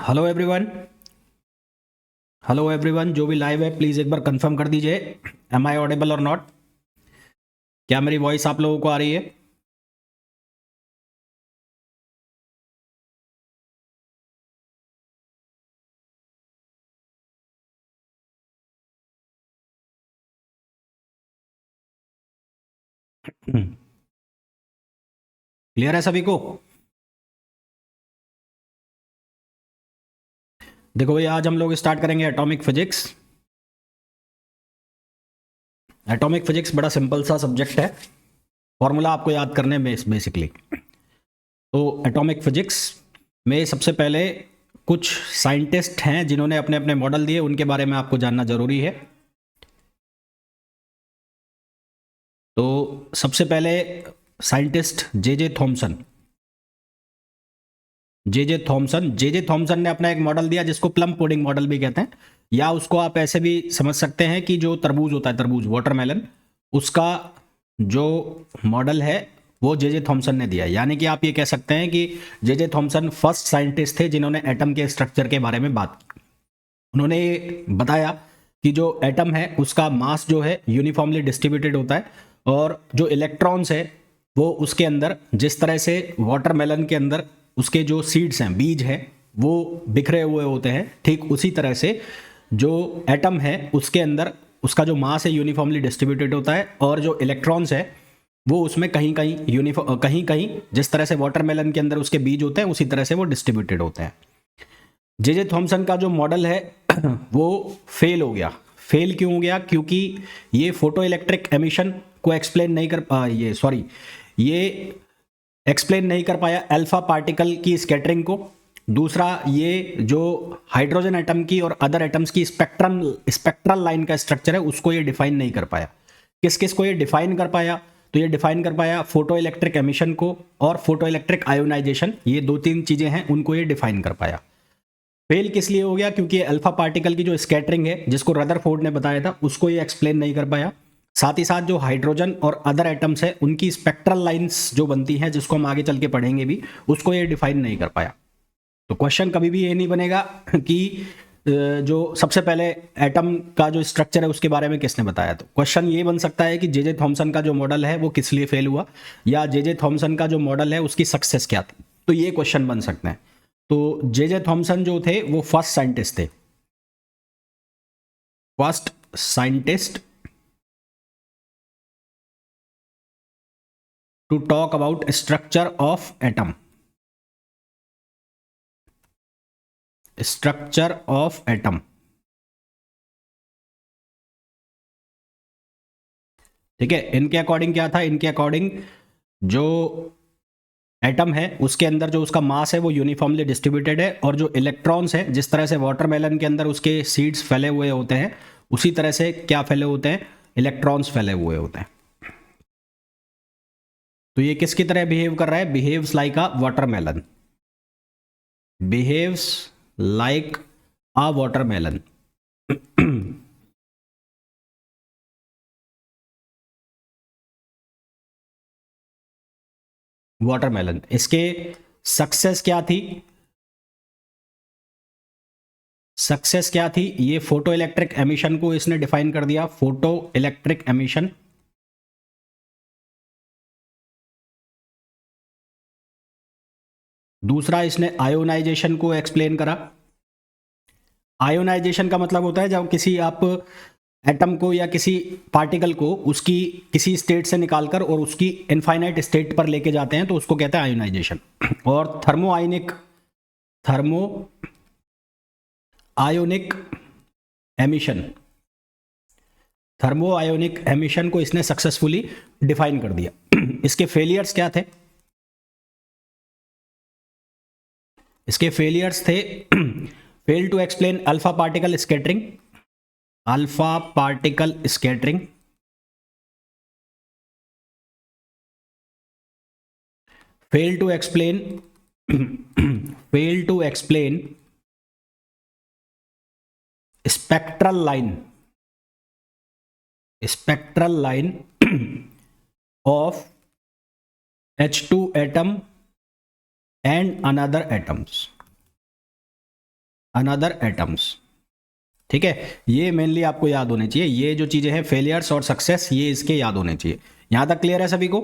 Hello everyone. Hello everyone, जो भी live है प्लीज़ एक बार कंफर्म कर दीजिए, एम आई ऑडिबल और नॉट। क्या मेरी वॉइस आप लोगों को आ रही है? क्लियर है सभी को? देखो भाई, आज हम लोग स्टार्ट करेंगे एटॉमिक फिजिक्स। एटॉमिक फिजिक्स बड़ा सिंपल सा सब्जेक्ट है, फॉर्मूला आपको याद करने में बेसिकली। तो एटॉमिक फिजिक्स में सबसे पहले कुछ साइंटिस्ट हैं जिन्होंने अपने अपने मॉडल दिए, उनके बारे में आपको जानना जरूरी है। तो सबसे पहले scientist J Thomson. J Thomson ने अपना एक मॉडल दिया जिसको प्लम पुडिंग मॉडल भी कहते हैं, या उसको आप ऐसे भी समझ सकते हैं कि जो तरबूज होता है, तरबूज वाटरमेलन, उसका जो मॉडल है वो जे थॉमसन ने दिया। यानी कि आप ये कह सकते हैं कि जे थॉमसन फर्स्ट साइंटिस्ट थे जिन्होंने एटम के स्ट्रक्चर के बारे में बात की। उन्होंने बताया कि जो एटम है उसका मास जो है यूनिफॉर्मली डिस्ट्रीब्यूटेड होता है, और जो इलेक्ट्रॉन्स है वो उसके अंदर, जिस तरह से वाटरमेलन के अंदर उसके जो सीड्स हैं, बीज हैं, वो बिखरे हुए होते हैं, ठीक उसी तरह से जो एटम है उसके अंदर उसका जो मास है यूनिफॉर्मली डिस्ट्रीब्यूटेड होता है, और जो इलेक्ट्रॉन्स है वो उसमें कहीं कहीं कहीं कहीं जिस तरह से वाटरमेलन के अंदर उसके बीज होते हैं उसी तरह से वो डिस्ट्रीब्यूटेड होते हैं। जे थॉमसन का जो मॉडल है वो फेल हो गया। फेल क्यों हो गया? क्योंकि ये फोटो इलेक्ट्रिक एमिशन को एक्सप्लेन नहीं कर ये एक्सप्लेन नहीं कर पाया अल्फा पार्टिकल की स्कैटरिंग को। दूसरा, ये जो हाइड्रोजन एटम की और अदर एटम्स की स्पेक्ट्रल लाइन का स्ट्रक्चर है उसको ये डिफाइन नहीं कर पाया। किस किस को ये डिफाइन कर पाया? तो ये डिफाइन कर पाया फोटो इलेक्ट्रिक एमिशन को और फोटो इलेक्ट्रिक आयोनाइजेशन, ये दो तीन चीजें हैं, उनको ये डिफाइन कर पाया। फेल किस लिए हो गया? क्योंकि अल्फा पार्टिकल की जो स्कैटरिंग है जिसको रदरफोर्ड ने बताया था उसको ये एक्सप्लेन नहीं कर पाया। साथ ही साथ जो हाइड्रोजन और अदर एटम्स है उनकी स्पेक्ट्रल लाइंस जो बनती हैं, जिसको हम आगे चल के पढ़ेंगे भी, उसको ये डिफाइन नहीं कर पाया। तो क्वेश्चन कभी भी ये नहीं बनेगा कि जो सबसे पहले एटम का जो स्ट्रक्चर है उसके बारे में किसने बताया। तो क्वेश्चन ये बन सकता है कि जे थॉमसन का जो मॉडल है वो किस लिए फेल हुआ, या जे थॉमसन का जो मॉडल है उसकी सक्सेस क्या थी। तो ये क्वेश्चन बन सकते हैं। तो जे थॉमसन जो थे वो फर्स्ट साइंटिस्ट थे, first scientist to talk about structure of atom, structure of atom. ठीक है, इनके अकॉर्डिंग क्या था? इनके अकॉर्डिंग जो एटम है उसके अंदर जो उसका मास है वो यूनिफॉर्मली डिस्ट्रीब्यूटेड है, और जो इलेक्ट्रॉन्स है, जिस तरह से वाटरमेलन के अंदर उसके सीड्स फैले हुए होते हैं, उसी तरह से क्या फैले होते हैं? इलेक्ट्रॉन्स फैले हुए होते हैं। तो ये किसकी तरह बिहेव कर रहा है? बिहेव्स लाइक अ वाटरमेलन, बिहेव्स लाइक अ वाटरमेलन। वाटरमेलन, इसके सक्सेस क्या थी? सक्सेस क्या थी? ये फोटो इलेक्ट्रिक एमिशन को इसने डिफाइन कर दिया, फोटो इलेक्ट्रिक एमिशन। दूसरा, इसने आयोनाइजेशन को एक्सप्लेन करा। आयोनाइजेशन का मतलब होता है जब किसी आप एटम को या किसी पार्टिकल को उसकी किसी स्टेट से निकालकर और उसकी इनफाइनाइट स्टेट पर लेके जाते हैं, तो उसको कहते हैं आयोनाइजेशन। और thermo ionic emission, thermo ionic emission को इसने सक्सेसफुली डिफाइन कर दिया। इसके फेलियर्स क्या थे? इसके फेलियर्स थे fail to explain alpha particle scattering, alpha particle scattering, fail to explain fail to explain spectral line, spectral line of H2 atom and another atoms, another atoms. ठीक है, ये मेनली आपको याद होने चाहिए, ये जो चीजें हैं फेलियर्स और सक्सेस, ये इसके याद होने चाहिए। यहां तक क्लियर है सभी को?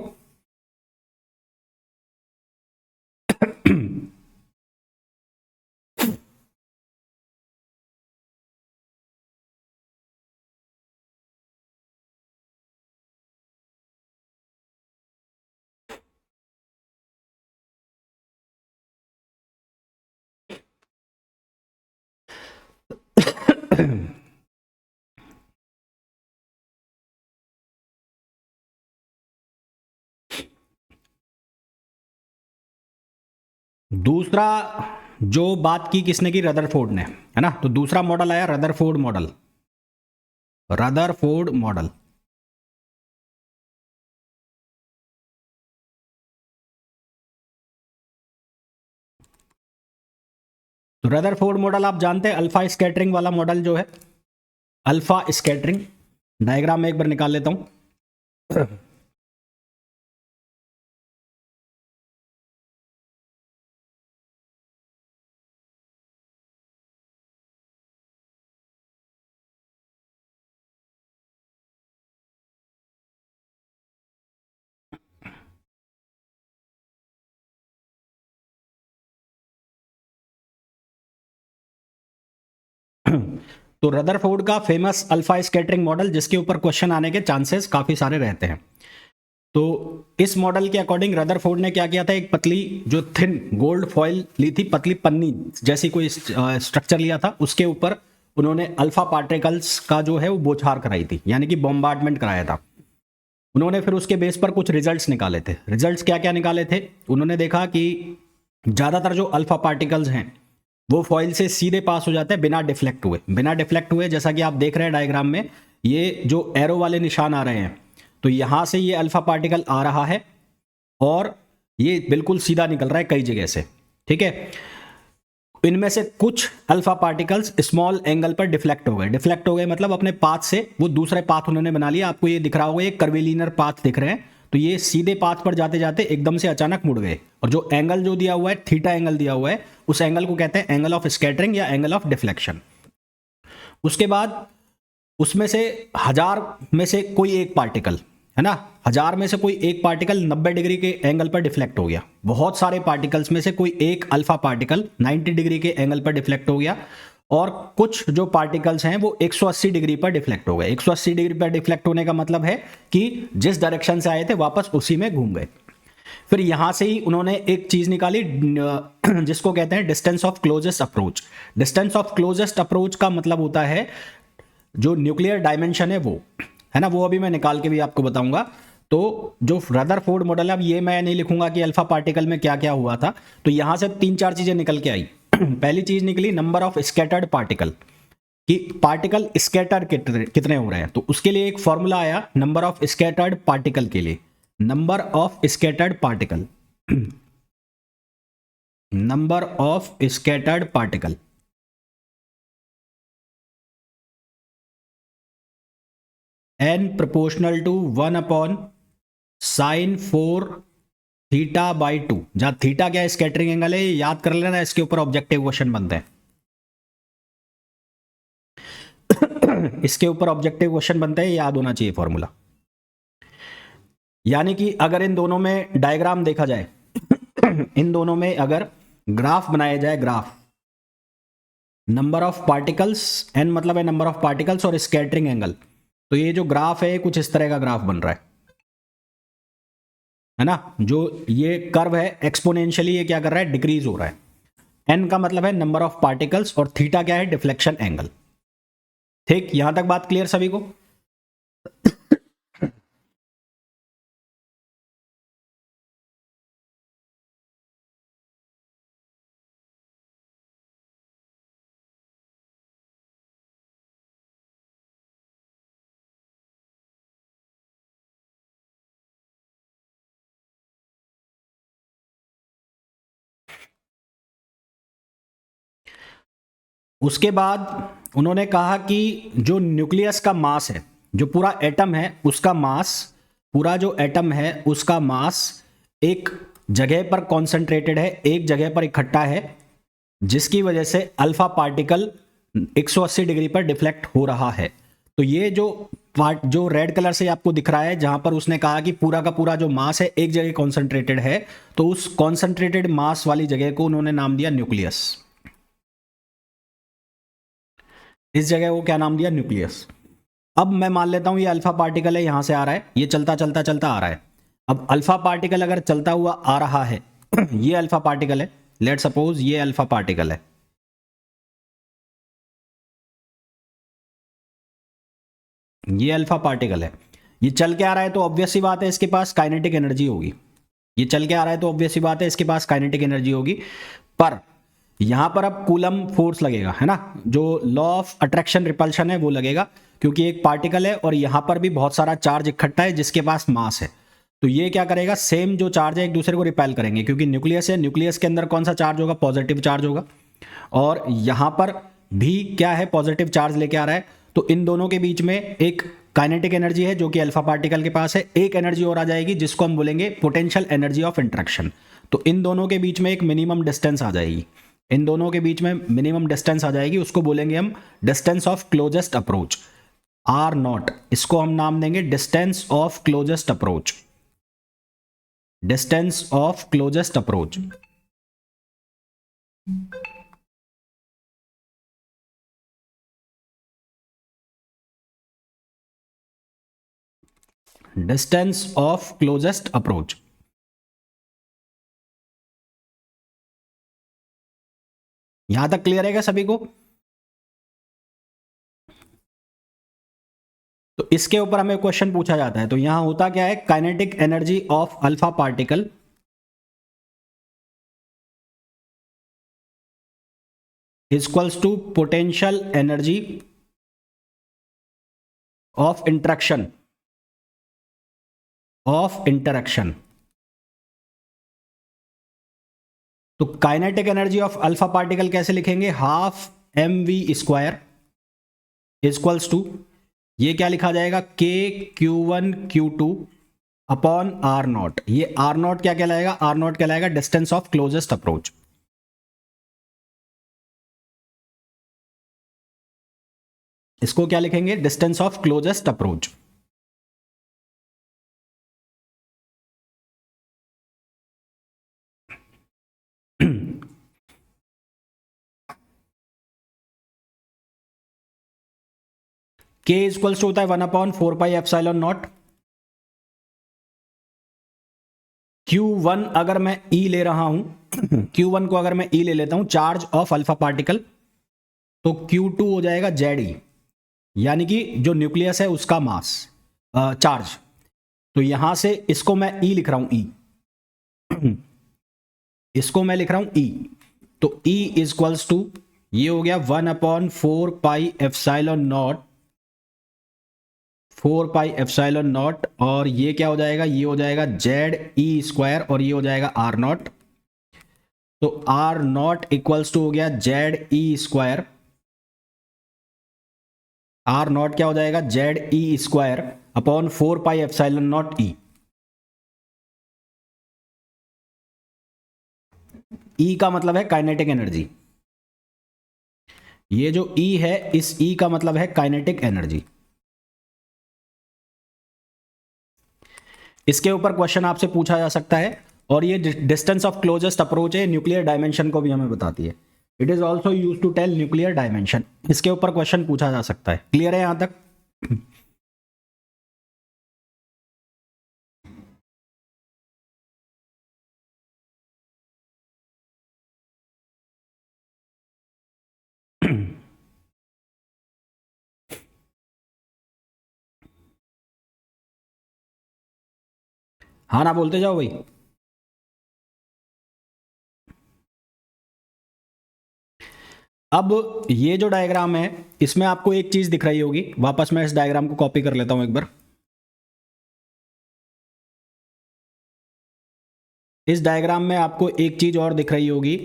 दूसरा जो बात की किसने की, रदरफोर्ड ने, है ना। तो दूसरा मॉडल आया रदरफोर्ड मॉडल, रदरफोर्ड मॉडल। तो रदरफोर्ड मॉडल आप जानते हैं, अल्फा स्कैटरिंग वाला मॉडल जो है, अल्फा स्कैटरिंग। डायग्राम में एक बार निकाल लेता हूं। तो रदरफोर्ड का फेमस अल्फा स्कैटरिंग मॉडल, जिसके ऊपर क्वेश्चन आने के चांसेस काफी सारे रहते हैं। तो इस मॉडल के अकॉर्डिंग रदरफोर्ड ने क्या किया था, एक पतली जो थिन गोल्ड फॉइल ली थी, पतली पन्नी जैसी कोई स्ट्रक्चर लिया था, उसके ऊपर उन्होंने अल्फा पार्टिकल्स का जो है वो बौछार कराई थी, यानी कि बॉम्बार्डमेंट कराया था। उन्होंने फिर उसके बेस पर कुछ रिजल्ट्स निकाले थे। रिजल्ट्स क्या क्या निकाले थे, उन्होंने देखा कि ज़्यादातर जो अल्फा पार्टिकल्स हैं वो फॉइल से सीधे पास हो जाते हैं बिना डिफ्लेक्ट हुए। बिना डिफ्लेक्ट हुए, जैसा कि आप देख रहे हैं डायग्राम में, ये जो एरो वाले निशान आ रहे हैं, तो यहां से ये अल्फा पार्टिकल आ रहा है और ये बिल्कुल सीधा निकल रहा है कई जगह से। ठीक है, इनमें से कुछ अल्फा पार्टिकल्स स्मॉल एंगल पर डिफ्लेक्ट हो गए। डिफ्लेक्ट हो गए मतलब अपने पाथ से वो दूसरे पाथ उन्होंने बना लिया। आपको ये दिख रहा होगा, ये कर्विलिनर पाथ दिख रहे हैं, तो ये सीधे पाथ पर जाते जाते एकदम से अचानक मुड़ गए। और जो एंगल जो दिया हुआ है, थीटा एंगल दिया हुआ है, उस एंगल को कहते हैं एंगल ऑफ स्कैटरिंग या एंगल ऑफ डिफ्लेक्शन। उसके बाद उसमें से 1000 में से कोई एक पार्टिकल, है ना, 1000 में से कोई एक पार्टिकल 90 डिग्री के एंगल पर डिफ्लेक्ट हो गया। बहुत सारे पार्टिकल्स में से कोई एक अल्फा पार्टिकल 90 डिग्री के एंगल पर डिफ्लेक्ट हो गया, और कुछ जो पार्टिकल्स हैं वो 180 डिग्री पर डिफ्लेक्ट हो गए। 180 डिग्री पर डिफ्लेक्ट होने का मतलब है कि जिस डायरेक्शन से आए थे वापस उसी में घूम गए। फिर यहां से ही उन्होंने एक चीज निकाली जिसको कहते हैं distance of closest approach. Distance of closest approach का मतलब होता है जो न्यूक्लियर डायमेंशन है वो, है ना, वो अभी मैं निकाल के भी आपको बताऊंगा। तो जो रदरफोर्ड मॉडल है, अब ये मैं नहीं लिखूंगा कि अल्फा पार्टिकल में क्या क्या हुआ था, तो यहां से 3-4 चीजें निकल के आई। पहली चीज निकली नंबर ऑफ स्कैटर्ड पार्टिकल, कि पार्टिकल स्कैटर कितने हो रहे हैं। तो उसके लिए एक फॉर्मूला आया नंबर ऑफ स्कैटर्ड पार्टिकल के लिए, number of scattered particle, number of scattered particle, n proportional to 1/sin4 theta by 2। जहां थीटा क्या स्कैटरिंग एंगल है, याद कर लेना, इसके ऊपर ऑब्जेक्टिव क्वेश्चन बनते हैं। इसके ऊपर ऑब्जेक्टिव क्वेश्चन बनते हैं, याद होना चाहिए फॉर्मूला। यानी कि अगर इन दोनों में डायग्राम देखा जाए, इन दोनों में अगर ग्राफ बनाया जाए, graph number of particles, n मतलब है नंबर ऑफ पार्टिकल्स और स्कैटरिंग एंगल, तो ये जो ग्राफ है कुछ इस तरह का ग्राफ बन रहा है ना। जो ये कर्व है एक्सपोनेंशियली ये क्या कर रहा है, डिक्रीज हो रहा है। n का मतलब है नंबर ऑफ पार्टिकल्स और थीटा क्या है, डिफ्लेक्शन एंगल। ठीक, यहां तक बात क्लियर सभी को? उसके बाद उन्होंने कहा कि जो न्यूक्लियस का मास है, जो पूरा एटम है उसका मास, पूरा जो एटम है उसका मास एक जगह पर कॉन्सेंट्रेटेड है, एक जगह पर इकट्ठा है, जिसकी वजह से अल्फा पार्टिकल 180 डिग्री पर डिफ्लेक्ट हो रहा है। तो ये जो रेड कलर से आपको दिख रहा है, जहां पर उसने कहा कि पूरा का पूरा जो मास है एक जगह कॉन्सेंट्रेटेड है, तो उस कॉन्सेंट्रेटेड मास वाली जगह को उन्होंने नाम दिया न्यूक्लियस। इस जगह को क्या नाम दिया? न्यूक्लियस। अब मैं मान लेता हूं ये अल्फा पार्टिकल है, यहां से आ रहा है, ये चलता चलता चलता आ रहा है। अब अल्फा पार्टिकल अगर चलता हुआ आ रहा है ये अल्फा पार्टिकल है, लेट सपोज ये अल्फा पार्टिकल है, ये अल्फा पार्टिकल है, ये चल के आ रहा है, तो ऑब्वियस सी बात है इसके पास काइनेटिक एनर्जी होगी। ये चल के आ रहा है तो ऑब्वियस सी बात है इसके पास काइनेटिक एनर्जी होगी। पर यहां पर अब कूलम फोर्स लगेगा, है ना, जो लॉ ऑफ अट्रैक्शन रिपल्शन है वो लगेगा, क्योंकि एक पार्टिकल है और यहां पर भी बहुत सारा चार्ज इकट्ठा है जिसके पास मास है। तो ये क्या करेगा, सेम जो चार्ज है एक दूसरे को रिपेल करेंगे, क्योंकि न्यूक्लियस है, न्यूक्लियस के अंदर कौन सा चार्ज होगा? पॉजिटिव चार्ज होगा। और यहां पर भी क्या है, पॉजिटिव चार्ज लेके आ रहा है। तो इन दोनों के बीच में एक काइनेटिक एनर्जी है जो कि अल्फा पार्टिकल के पास है, एक एनर्जी और आ जाएगी जिसको हम बोलेंगे पोटेंशियल एनर्जी ऑफ इंटरेक्शन। तो इन दोनों के बीच में एक मिनिमम डिस्टेंस आ जाएगी, इन दोनों के बीच में मिनिमम डिस्टेंस आ जाएगी, उसको बोलेंगे हम distance of closest approach, r naught. इसको हम नाम देंगे distance of closest approach, distance of closest approach. Distance of closest approach. यहां तक क्लियर है क्या सभी को? तो इसके ऊपर हमें क्वेश्चन पूछा जाता है, तो यहां होता क्या है, kinetic energy of alpha particle equals to potential energy of interaction, of interaction. तो kinetic energy of alpha particle कैसे लिखेंगे? Half M we square equals to, ये क्या लिखा जाएगा, K Q1 Q2 upon are naught. ये आर नॉट क्या कहलाएगा? आर नॉट कहलाएगा डिस्टेंस ऑफ क्लोजेस्ट अप्रोच। इसको क्या लिखेंगे? Distance of closest approach. K equals to होता है 1/4πε0। Q1 अगर मैं E ले रहा हूं Q1 को अगर मैं E ले लेता हूं, चार्ज ऑफ अल्फा पार्टिकल, तो Q2 हो जाएगा ZE, यानी कि जो न्यूक्लियस है उसका मास, चार्ज। तो यहां से इसको मैं E लिख रहा हूं, E इसको मैं लिख रहा हूं E। तो E इक्वल्स टू, ये हो गया 1/4πε0, 4πε0, और ये क्या हो जाएगा, ये हो जाएगा ZE², और ये हो जाएगा आर नॉट। तो आर नॉट इक्वल्स टू हो गया ZE², आर नॉट क्या हो जाएगा, ZE² अपॉन 4πε0E। E का मतलब है काइनेटिक एनर्जी, ये जो E है, इस E का मतलब है काइनेटिक एनर्जी। इसके ऊपर क्वेश्चन आपसे पूछा जा सकता है, और ये डिस्टेंस ऑफ क्लोजेस्ट अप्रोच है, न्यूक्लियर डायमेंशन को भी हमें बताती है। It is also use to tell nuclear dimension. इसके ऊपर क्वेश्चन पूछा जा सकता है। क्लियर है यहां तक? हाँ ना, बोलते जाओ भाई। अब ये जो डायग्राम है, इसमें आपको एक चीज दिख रही होगी, वापस मैं इस डायग्राम को कॉपी कर लेता हूं एक बार। इस डायग्राम में आपको एक चीज और दिख रही होगी,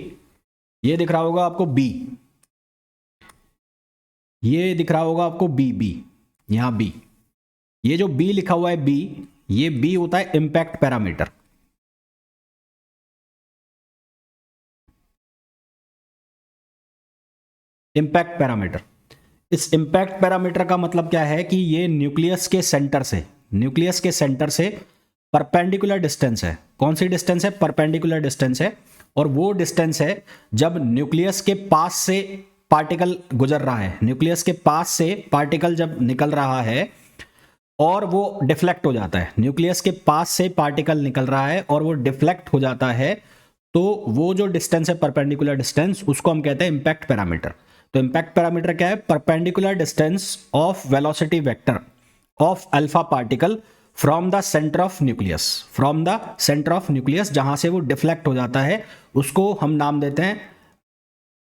ये दिख रहा होगा आपको बी, ये दिख रहा होगा आपको बी, बी, यहां बी, ये जो बी लिखा हुआ है बी, ये बी होता है इंपैक्ट पैरामीटर। Impact parameter. इस इम्पैक्ट पैरामीटर का मतलब क्या है कि ये न्यूक्लियस के सेंटर से परपेंडिकुलर डिस्टेंस है। कौन सी डिस्टेंस है? परपेंडिकुलर डिस्टेंस है। और वो डिस्टेंस है जब न्यूक्लियस के पास से पार्टिकल गुजर रहा है, न्यूक्लियस के पास से पार्टिकल जब निकल रहा है और वो डिफ्लेक्ट हो जाता है, न्यूक्लियस के पास से पार्टिकल निकल रहा है और वो डिफ्लेक्ट हो जाता है, तो वो जो डिस्टेंस है परपेंडिकुलर डिस्टेंस, उसको हम कहते हैं इम्पैक्ट पैरामीटर। तो इम्पैक्ट पैरामीटर क्या है? Perpendicular distance of velocity vector of alpha particle from the centre of nucleus, जहां से वो डिफ्लेक्ट हो जाता है, उसको हम नाम देते हैं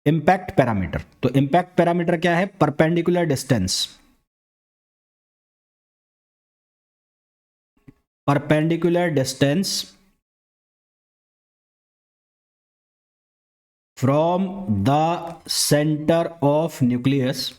इम्पैक्ट पैरामीटर। तो इम्पैक्ट पैरामीटर क्या है? Perpendicular distance from the centre of nucleus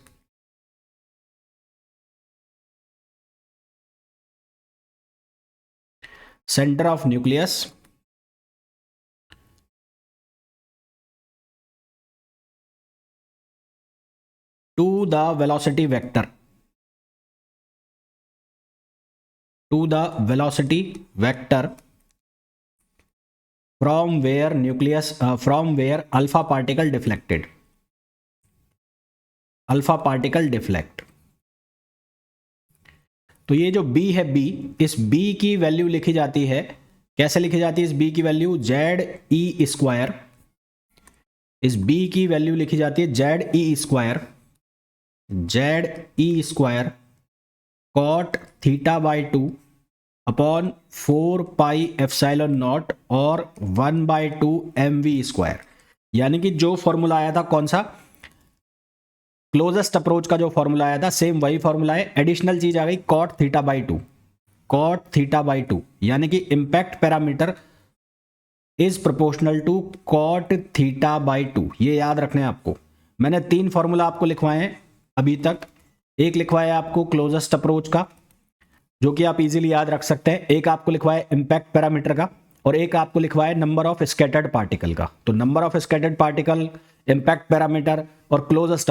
to the velocity vector from where alpha particle deflected, तो ये जो b है, इस b की वैल्यू लिखी जाती है, कैसे लिखी जाती है? इस b की वैल्यू ZE², इस b की वैल्यू लिखी जाती है ZE² cot θ/2 अपॉन 4πε0 और 1/2 mv²। यानी कि जो फॉर्मूला आया था, कौन सा? क्लोजेस्ट अप्रोच का जो फॉर्मूला आया था, सेम वही फॉर्मूला है, एडिशनल चीज आ गई cot θ/2, यानी कि impact parameter is proportional to cot θ/2। ये याद रखना है आपको। मैंने 3 फॉर्मूला आपको लिखवाए हैं अभी तक। एक लिखवाया आपको क्लोजेस्ट अप्रोच का, जो कि आप इजीली याद रख सकते हैं। एक आपको लिखवाया इम्पैक्ट पैरामीटर का, और एक आपको लिखवाया नंबर ऑफ स्कैटर्ड पार्टिकल का। तो number of scattered particle, impact parameter और क्लोजेस्ट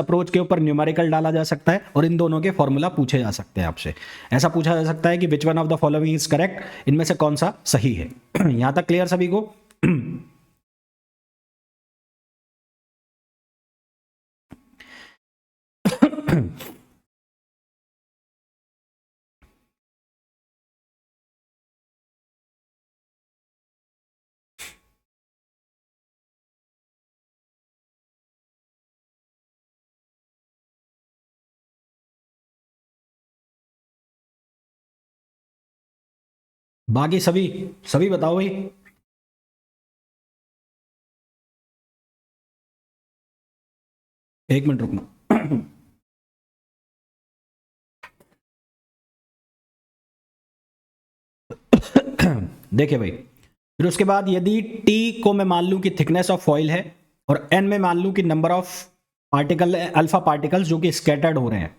अप्रोच के ऊपर न्यूमेरिकल डाला जा सकता है, और इन दोनों के फॉर्मूला पूछे जा सकते हैं आपसे। ऐसा पूछा जा सकता है कि which one of the following is correct, इनमें से कौन सा सही है। यहां तक क्लियर सभी को? बाकी सभी बताओ भाई। एक मिनट रुकना। देखिए भाई, फिर उसके बाद यदि T को मैं मान लूं कि थिकनेस ऑफ फॉइल है, और N में मान लूं कि number of particle, alpha particles जो कि स्कैटर्ड हो रहे हैं,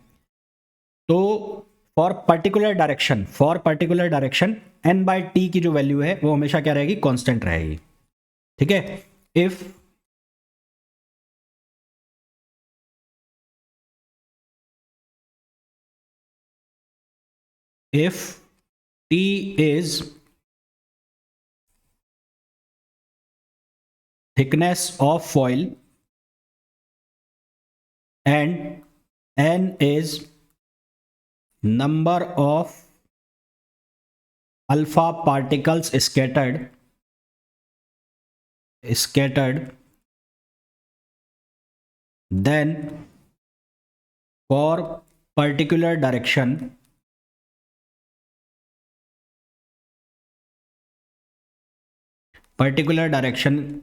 तो फॉर पर्टिकुलर डायरेक्शन N/T की जो वैल्यू है वो हमेशा क्या रहेगी? कांस्टेंट रहेगी। ठीक है। If T is thickness of foil and N is number of alpha particles scattered, then for particular direction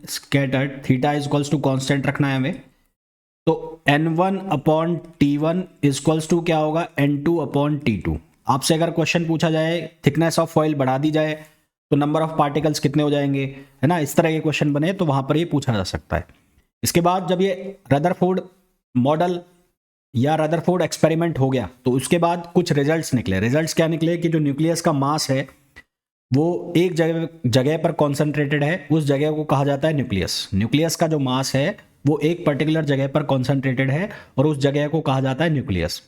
scattered, theta is equals to constant रखना है हमें। तो N1/T1 is equals to क्या होगा? N2/T2। आपसे अगर क्वेश्चन पूछा जाए, थिकनेस ऑफ फॉइल बढ़ा दी जाए तो नंबर ऑफ पार्टिकल्स कितने हो जाएंगे, है ना? इस तरह के क्वेश्चन बने तो वहां पर ये पूछा जा सकता है। इसके बाद जब ये रदरफोर्ड मॉडल या रदरफोर्ड एक्सपेरिमेंट हो गया, तो उसके बाद कुछ रिजल्ट्स निकले। रिजल्ट्स क्या निकले? कि जो न्यूक्लियस का मास है वो एक जगह पर कॉन्सेंट्रेटेड है, उस जगह को कहा जाता है न्यूक्लियस। न्यूक्लियस का जो मास है वो एक पर्टिकुलर जगह पर कॉन्सेंट्रेटेड है और उस जगह को कहा जाता है न्यूक्लियस।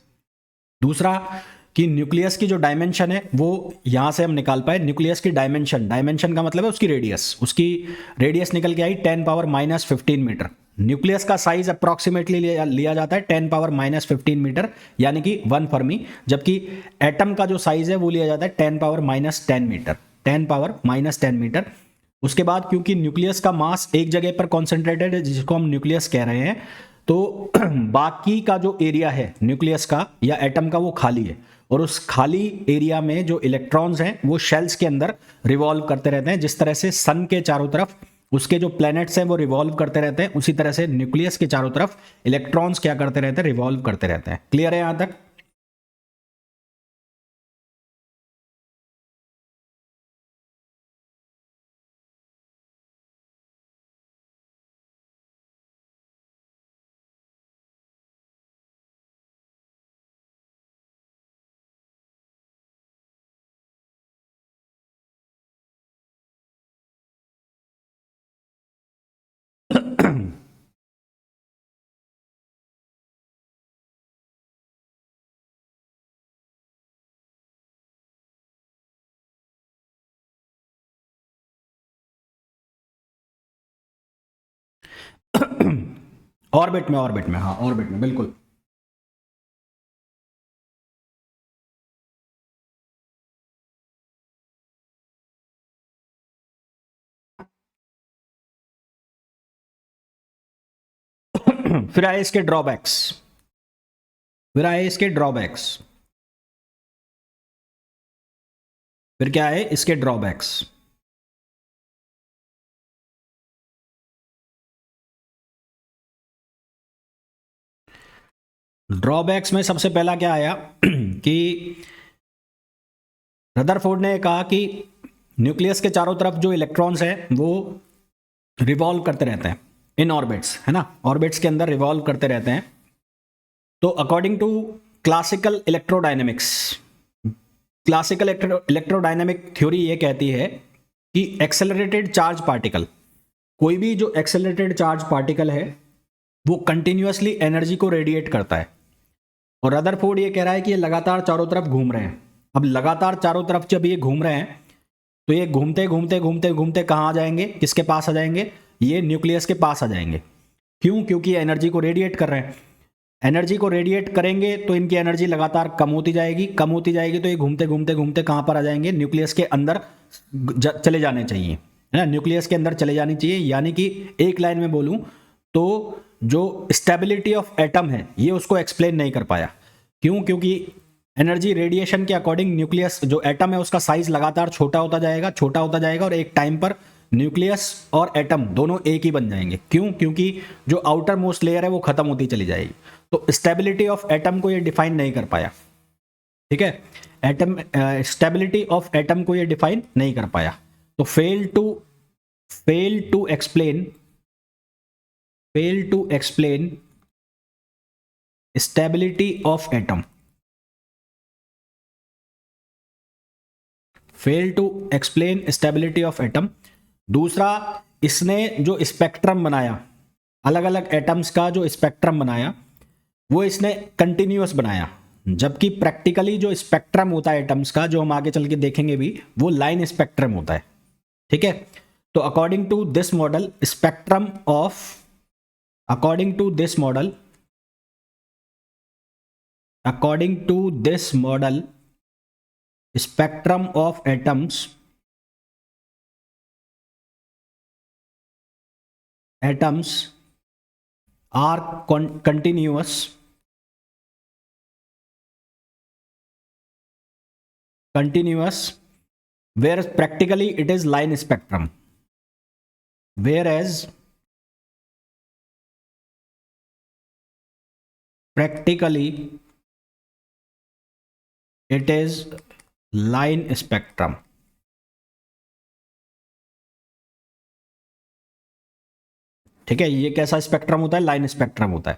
दूसरा कि न्यूक्लियस की जो डायमेंशन है वो यहां से हम निकाल पाए, न्यूक्लियस की डायमेंशन, डायमेंशन का मतलब है उसकी रेडियस निकल के आई 10⁻⁻15 मीटर। न्यूक्लियस का साइज अप्रोक्सीमेटली लिया जाता है 10⁻⁻15 मीटर यानी कि 1 फर्मी, जबकि एटम का जो साइज है वो लिया जाता है 10⁻⁻10 मीटर, 10⁻⁻10 मीटर। उसके बाद क्योंकि न्यूक्लियस का मास एक जगह पर कॉन्सेंट्रेटेड है जिसको हम न्यूक्लियस कह रहे हैं, तो बाकी का जो एरिया है न्यूक्लियस का या एटम का वो खाली है, और उस खाली एरिया में जो इलेक्ट्रॉन्स हैं वो शेल्स के अंदर रिवॉल्व करते रहते हैं। जिस तरह से सन के चारों तरफ उसके जो प्लैनेट्स हैं वो रिवॉल्व करते रहते हैं, उसी तरह से न्यूक्लियस के चारों तरफ इलेक्ट्रॉन्स क्या करते रहते हैं, रिवॉल्व करते रहते हैं। क्लियर है यहां तक? ऑर्बिट में, हाँ ऑर्बिट में बिल्कुल। फिर आए इसके ड्रॉबैक्स, फिर क्या है इसके ड्रॉबैक्स। ड्रॉबैक्स में सबसे पहला क्या आया कि रदरफोर्ड ने कहा कि न्यूक्लियस के चारों तरफ जो इलेक्ट्रॉन्स हैं वो रिवॉल्व करते रहते हैं इन ऑर्बिट्स, है ना, ऑर्बिट्स के अंदर रिवॉल्व करते रहते हैं। तो according to classical electrodynamics, classical electrodynamic theory ये कहती है कि एक्सेलरेटेड चार्ज पार्टिकल, कोई भी जो एक्सेलरेटेड चार्ज पार्टिकल है वो कंटिन्यूअसली एनर्जी को रेडिएट करता है। और रदरफोर्ड ये कह रहा है कि ये लगातार चारों तरफ घूम रहे हैं। अब लगातार चारों तरफ जब ये घूम रहे हैं तो ये घूमते घूमते घूमते घूमते कहाँ आ जाएंगे, किसके पास आ जाएंगे, ये न्यूक्लियस के पास आ जाएंगे। क्यों? क्योंकि ये एनर्जी को रेडिएट कर रहे हैं। एनर्जी को रेडिएट करेंगे तो इनकी एनर्जी लगातार कम होती जाएगी, कम होती जाएगी, तो ये घूमते घूमते घूमते कहाँ पर आ जाएंगे, न्यूक्लियस के अंदर चले जाने चाहिए, है ना, न्यूक्लियस के अंदर चले जानी चाहिए। यानी कि एक लाइन में बोलूं तो जो स्टेबिलिटी ऑफ एटम है ये उसको एक्सप्लेन नहीं कर पाया। क्यों? क्योंकि एनर्जी रेडिएशन के अकॉर्डिंग न्यूक्लियस जो एटम है उसका साइज लगातार छोटा होता जाएगा, छोटा होता जाएगा, और एक टाइम पर न्यूक्लियस और एटम दोनों एक ही बन जाएंगे। क्यों? क्योंकि जो आउटर मोस्ट लेयर है वो खत्म होती चली जाएगी। तो स्टेबिलिटी ऑफ एटम को ये डिफाइन नहीं कर पाया, ठीक है, एटम स्टेबिलिटी ऑफ एटम को ये डिफाइन नहीं कर पाया। तो fail to explain stability of atom, fail to explain stability of atom. दूसरा, इसने जो स्पेक्ट्रम बनाया, अलग अलग एटम्स का जो स्पेक्ट्रम बनाया वो इसने कंटिन्यूअस बनाया, जबकि प्रैक्टिकली जो स्पेक्ट्रम होता है एटम्स का, जो हम आगे चल के देखेंगे भी, वो लाइन स्पेक्ट्रम होता है, ठीक है। तो according to this model spectrum of atoms are continuous whereas practically it is line spectrum, whereas practically it is line spectrum. ठीक है, ये कैसा स्पेक्ट्रम होता है, लाइन स्पेक्ट्रम होता है।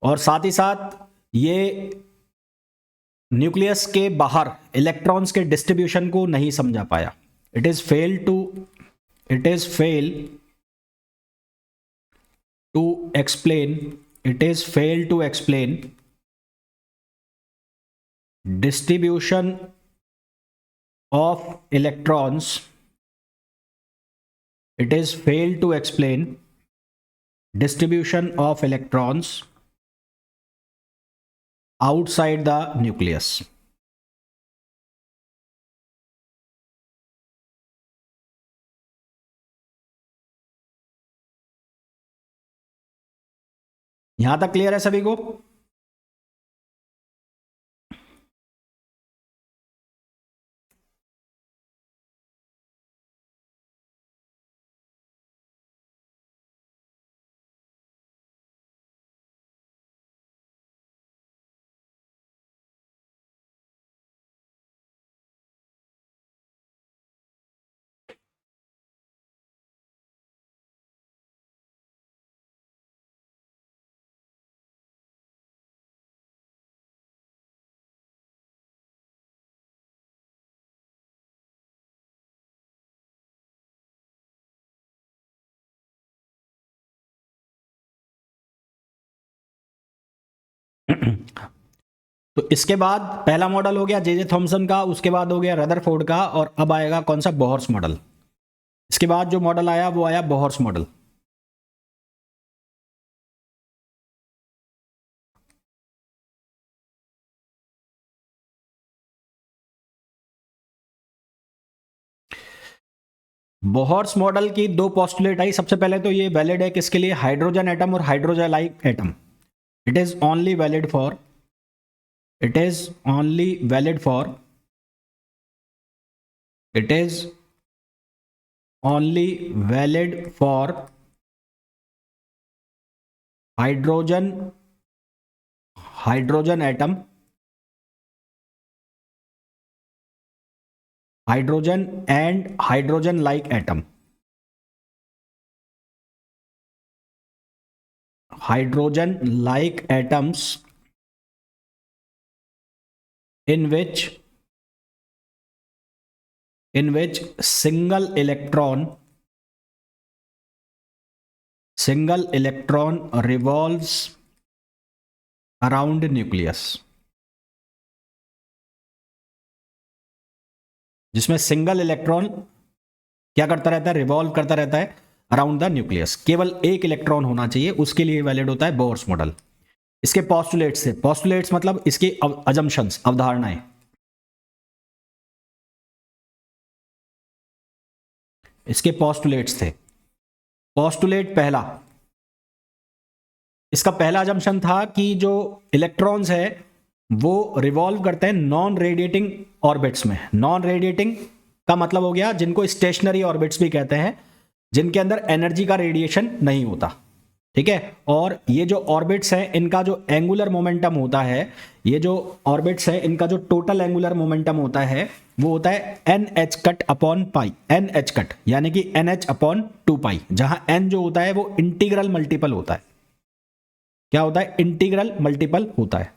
और साथ ही साथ ये न्यूक्लियस के बाहर इलेक्ट्रॉन्स के डिस्ट्रीब्यूशन को नहीं समझा पाया। It is fail to explain, it is failed to explain distribution of electrons. It is failed to explain distribution of electrons outside the nucleus. यहां तक क्लियर है सभी को? तो इसके बाद पहला मॉडल हो गया जे थॉमसन का, उसके बाद हो गया रदरफोर्ड का, और अब आएगा कौन सा? Bohr's model. इसके बाद जो मॉडल आया वो आया बोहर्स मॉडल। बोहर्स मॉडल की दो पोस्टुलेट आई। सबसे पहले तो ये वैलिड है किसके लिए? हाइड्रोजन एटम और hydrogen like atom. It is only valid for, it is only valid for, it is only valid for hydrogen atom, hydrogen and hydrogen like atom, hydrogen like atoms in which single electron revolves around nucleus, जिसमें single electron क्या करता रहता है? Revolve करता रहता है around the nucleus. केवल एक इलेक्ट्रॉन होना चाहिए, उसके लिए वैलिड होता है बोहर्स मॉडल। इसके पोस्टुलेट्स थे, पोस्टुलेट्स मतलब इसके अजम्पशंस, अवधारणाएं। इसके पोस्टुलेट्स थे। पोस्टुलेट पहला, इसका पहला अजम्पशन था कि जो इलेक्ट्रॉन्स है वो रिवॉल्व करते हैं नॉन रेडिएटिंग ऑर्बिट्स में। नॉन रेडिएटिंग का मतलब हो गया जिनको स्टेशनरी ऑर्बिट्स भी कहते हैं, जिनके अंदर एनर्जी का रेडिएशन नहीं होता। ठीक है, और ये जो ऑर्बिट्स हैं इनका जो एंगुलर मोमेंटम होता है, ये जो ऑर्बिट्स है इनका जो टोटल एंगुलर मोमेंटम होता है वो होता है NH cut upon pi. NH cut यानी कि NH अपॉन 2 पाई, जहां N जो होता है वो इंटीग्रल मल्टीपल होता है। क्या होता है? इंटीग्रल मल्टीपल होता है।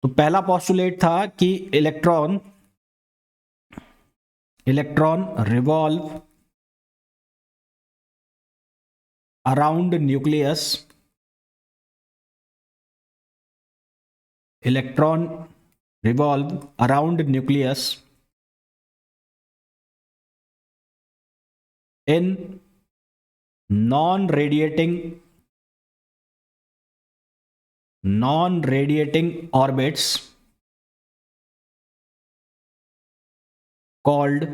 तो पहला पोस्टुलेट था कि electron revolve around nucleus, electron revolve around nucleus in non-radiating orbits called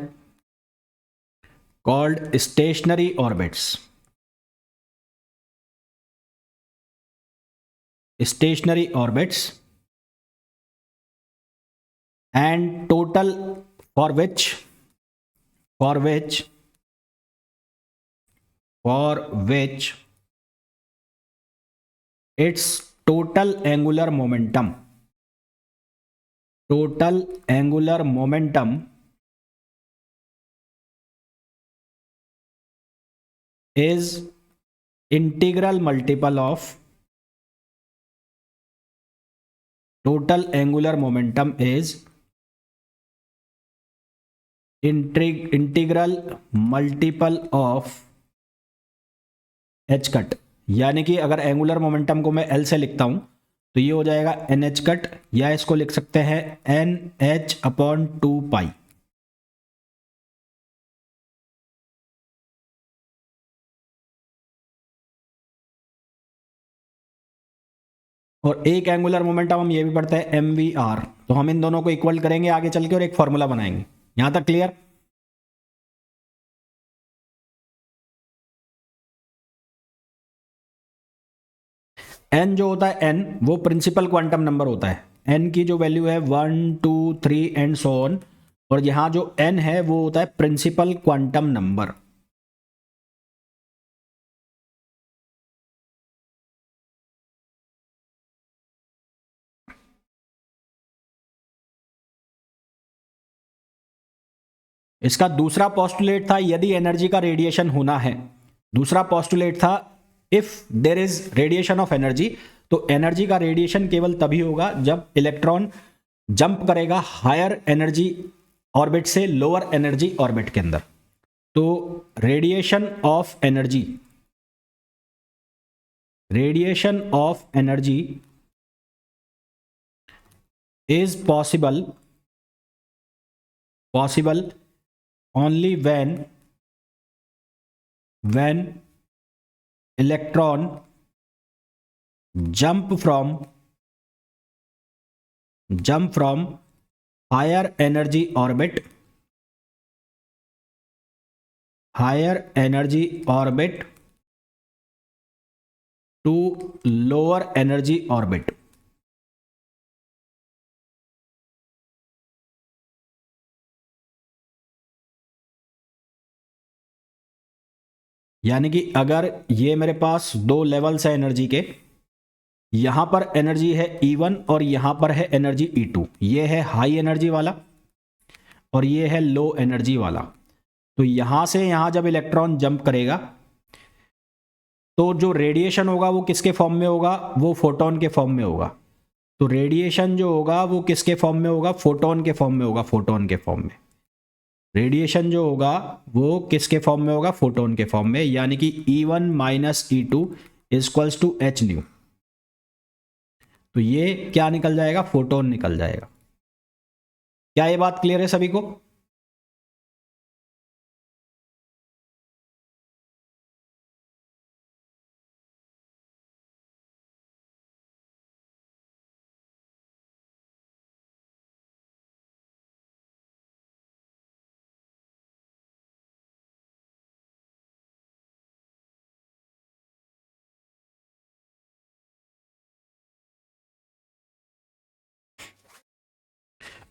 stationary orbits. Stationary orbits, and total for which its total angular momentum is integral multiple of total angular momentum is integral multiple of h cut. यानी कि अगर angular momentum को मैं L से लिखता हूं तो ये हो जाएगा एन एच कट, या इसको लिख सकते हैं एन एच अपॉन 2 पाई। और एक एंगुलर मोमेंटम हम ये भी पढ़ते हैं एम वी आर, तो हम इन दोनों को इक्वल करेंगे आगे चल के और एक फॉर्मूला बनाएंगे। यहां तक क्लियर? एन जो होता है एन वो प्रिंसिपल क्वांटम नंबर होता है। एन की जो वैल्यू है 1 2 3 एंड सो ऑन, और यहां जो एन है वो होता है प्रिंसिपल क्वांटम नंबर। इसका दूसरा पॉस्टुलेट था यदि एनर्जी का रेडिएशन होना है, दूसरा पॉस्टुलेट था if there is radiation of energy, तो एनर्जी का रेडिएशन केवल तभी होगा जब इलेक्ट्रॉन जंप करेगा हायर एनर्जी ऑर्बिट से लोअर एनर्जी ऑर्बिट के अंदर। तो radiation of energy, radiation of energy is possible only when electron jump from higher energy orbit to lower energy orbit। यानी कि अगर ये मेरे पास दो लेवल्स है एनर्जी के, यहां पर एनर्जी है E1 और यहां पर है एनर्जी E2, ये है हाई एनर्जी वाला और ये है लो एनर्जी वाला। तो यहां से यहां जब इलेक्ट्रॉन जंप करेगा तो जो रेडिएशन होगा वो किसके फॉर्म में होगा? वो फोटोन के फॉर्म में होगा। तो रेडिएशन जो होगा वो किसके फॉर्म में होगा? फोटोन के फॉर्म में होगा, फोटोन के फॉर्म में। रेडिएशन जो होगा वो किसके फॉर्म में होगा? फोटोन के फॉर्म में, यानी कि E1 minus E2 equals to h nu. तो ये क्या निकल जाएगा? फोटोन निकल जाएगा। क्या ये बात क्लियर है सभी को?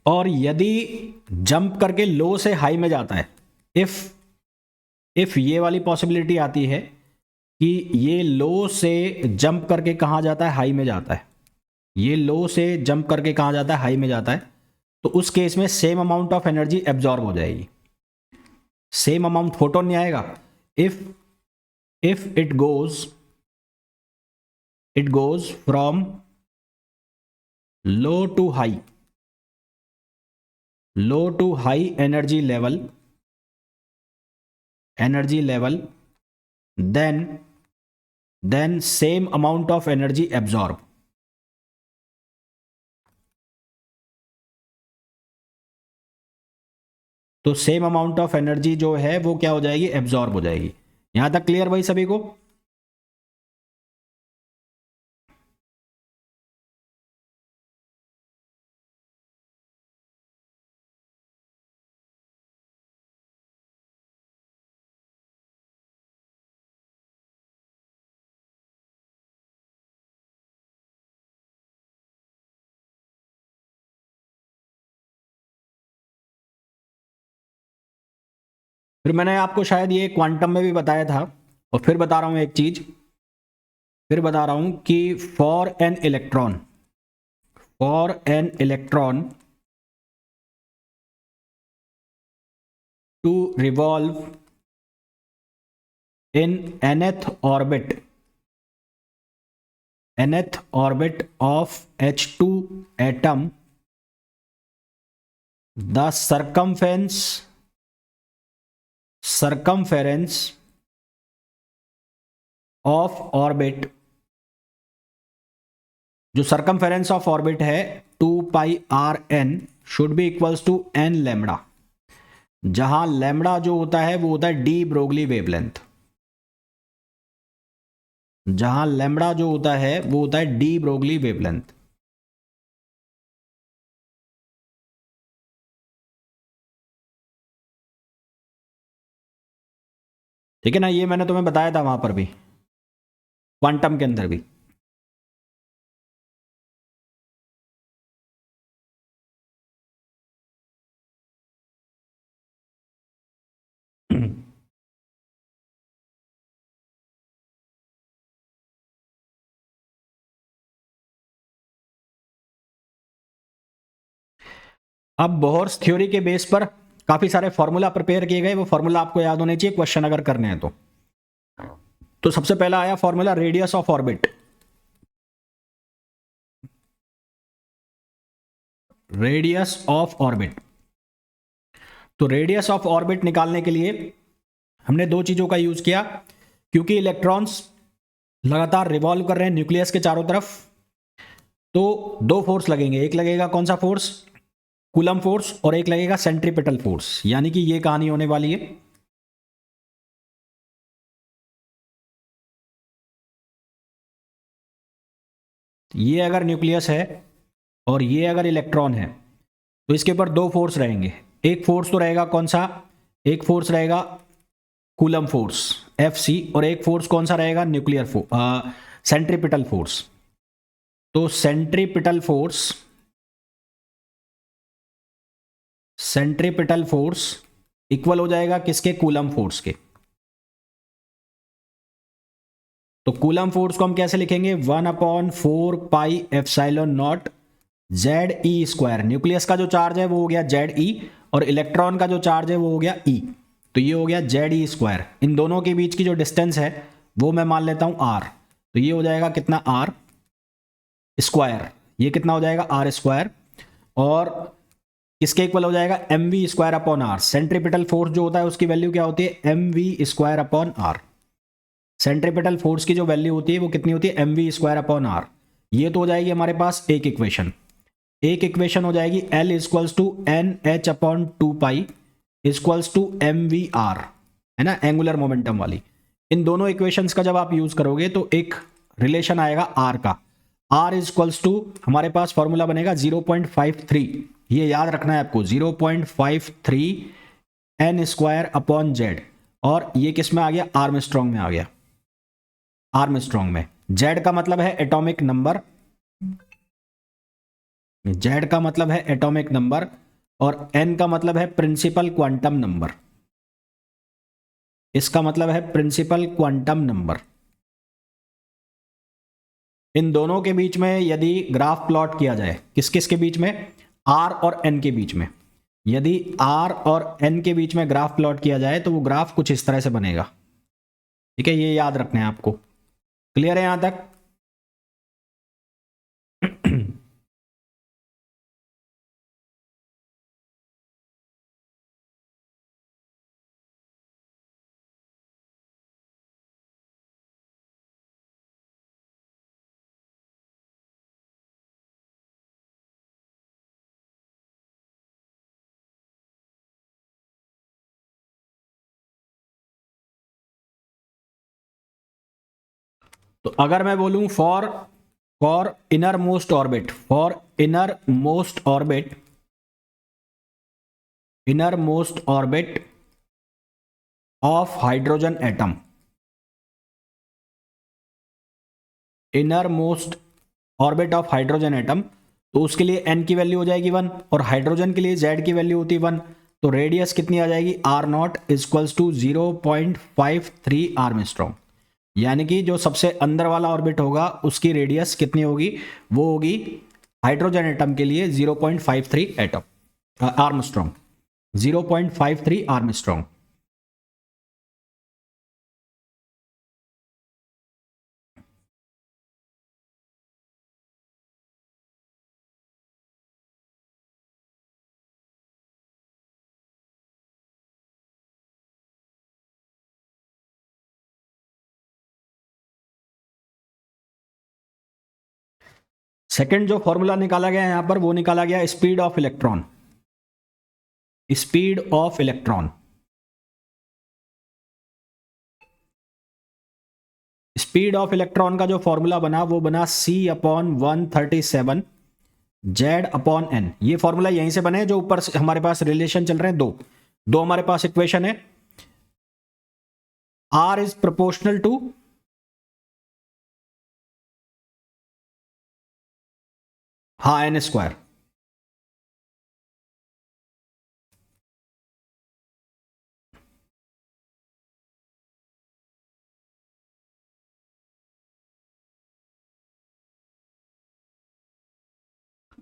और यदि जंप करके लो से हाई में जाता है, इफ ये वाली पॉसिबिलिटी आती है कि ये लो से जंप करके कहां जाता है? हाई में जाता है। ये लो से जंप करके कहां जाता है? हाई में जाता है। तो उस केस में same amount of energy absorb हो जाएगी, सेम अमाउंट फोटोन नहीं आएगा। If it goes from low to high, energy level, then same amount of energy absorb। तो सेम अमाउंट ऑफ एनर्जी जो है वो क्या हो जाएगी? एब्जॉर्ब हो जाएगी। यहां तक क्लियर भाई सभी को? फिर मैंने आपको शायद ये क्वांटम में भी बताया था, और फिर बता रहा हूं एक चीज, फिर बता रहा हूं कि for n electron to revolve in nth orbit of H2 atom, the circumference of orbit, जो सरकमफेरेंस ऑफ ऑर्बिट है 2πr n should be equals to n lambda, जहां लैम्बडा जो होता है वो होता है डी ब्रोगली वेवलेंथ, जहां लैम्बडा जो होता है वो होता है डी ब्रोगली वेवलेंथ। ठीक है ना, ये मैंने तुम्हें बताया था वहां पर भी, क्वांटम के अंदर भी। अब बोहर्स थ्योरी के बेस पर काफी सारे फॉर्मूला प्रिपेयर किए गए, वो फॉर्मूला आपको याद होने चाहिए क्वेश्चन अगर करने हैं तो सबसे पहला आया formula radius of orbit, radius of orbit. तो रेडियस ऑफ ऑर्बिट निकालने के लिए हमने दो चीजों का यूज किया, क्योंकि इलेक्ट्रॉन्स लगातार रिवॉल्व कर रहे हैं न्यूक्लियस के चारों तरफ, तो दो फोर्स लगेंगे, एक लगेगा कौन सा फोर्स, कूलम फोर्स, और एक लगेगा सेंट्रीपिटल फोर्स, यानी कि ये कहानी होने वाली है। ये अगर न्यूक्लियस है और ये अगर इलेक्ट्रॉन है, तो इसके ऊपर दो फोर्स रहेंगे, एक फोर्स तो रहेगा कौन सा, एक फोर्स रहेगा कूलम फोर्स एफ सी, और एक फोर्स कौन सा रहेगा, न्यूक्लियर फोर्स, सेंट्रीपिटल फोर्स। तो सेंट्रीपिटल फोर्स इक्वल हो जाएगा किसके, कूलम फोर्स के। तो कूलम फोर्स को हम कैसे लिखेंगे, 1/4πε0 जेड ई स्क्वायर, न्यूक्लियस का जो चार्ज है वो हो गया जेड ई, और इलेक्ट्रॉन का जो चार्ज है वो हो गया ई, तो ये हो गया जेड ई स्क्वायर। इन दोनों के बीच की जो डिस्टेंस है वो मैं मान लेता हूं आर, तो ये हो जाएगा कितना, आर स्क्वायर, ये कितना हो जाएगा आर स्क्वायर, और किसके इक्वल हो जाएगा, m we square upon r. Centripetal force जो होता है उसकी वैल्यू क्या होती है, m we square upon r. Centripetal force की जो वैल्यू होती है वो कितनी होती है, m we square upon r. ये तो हो जाएगी हमारे पास एक इक्वेशन, एक इक्वेशन हो जाएगी L equals to n h upon 2 pi equals to m v r, है ना, एंगुलर मोमेंटम वाली। इन दोनों इक्वेशंस का जब आप यूज करोगे तो एक रिलेशन आएगा आर का, आर इक्वल्स टू हमारे पास फॉर्मूला बनेगा 0.53, ये याद रखना है आपको, 0.53 एन स्क्वायर अपॉन जेड, और ये किस में आ गया, आर्मस्ट्रॉन्ग में आ गया, आर्मस्ट्रॉन्ग में। जेड का मतलब है एटॉमिक नंबर, जेड का मतलब है एटॉमिक नंबर, और एन का मतलब है प्रिंसिपल क्वांटम नंबर, इसका मतलब है प्रिंसिपल क्वांटम नंबर। इन दोनों के बीच में यदि ग्राफ प्लॉट किया जाए, किस किस के बीच में, आर और एन के बीच में, यदि आर और एन के बीच में ग्राफ प्लॉट किया जाए तो वो ग्राफ कुछ इस तरह से बनेगा। ठीक है, ये याद रखना है आपको। क्लियर है यहां तक? तो अगर मैं बोलूं for inner most orbit, for inner most orbit of hydrogen atom, inner most orbit of hydrogen atom, तो उसके लिए n की वैल्यू हो जाएगी 1, और हाइड्रोजन के लिए z की वैल्यू होती है 1, तो रेडियस कितनी आ जाएगी, r naught equals to 0.53 angstrom, यानी कि जो सबसे अंदर वाला ऑर्बिट होगा उसकी रेडियस कितनी होगी, वो होगी हाइड्रोजन एटम के लिए 0.53 एटम आर्मस्ट्रॉन्ग, 0.53 आर्मस्ट्रॉन्ग। सेकंड जो फॉर्मूला निकाला गया यहां पर वो निकाला गया speed of electron. Speed of electron, speed of electron का जो फॉर्मूला बना वो बना C/137 Z/n। ये फॉर्मूला यहीं से बने जो ऊपर हमारे पास रिलेशन चल रहे हैं, दो दो हमारे पास इक्वेशन है। R is proportional to n²।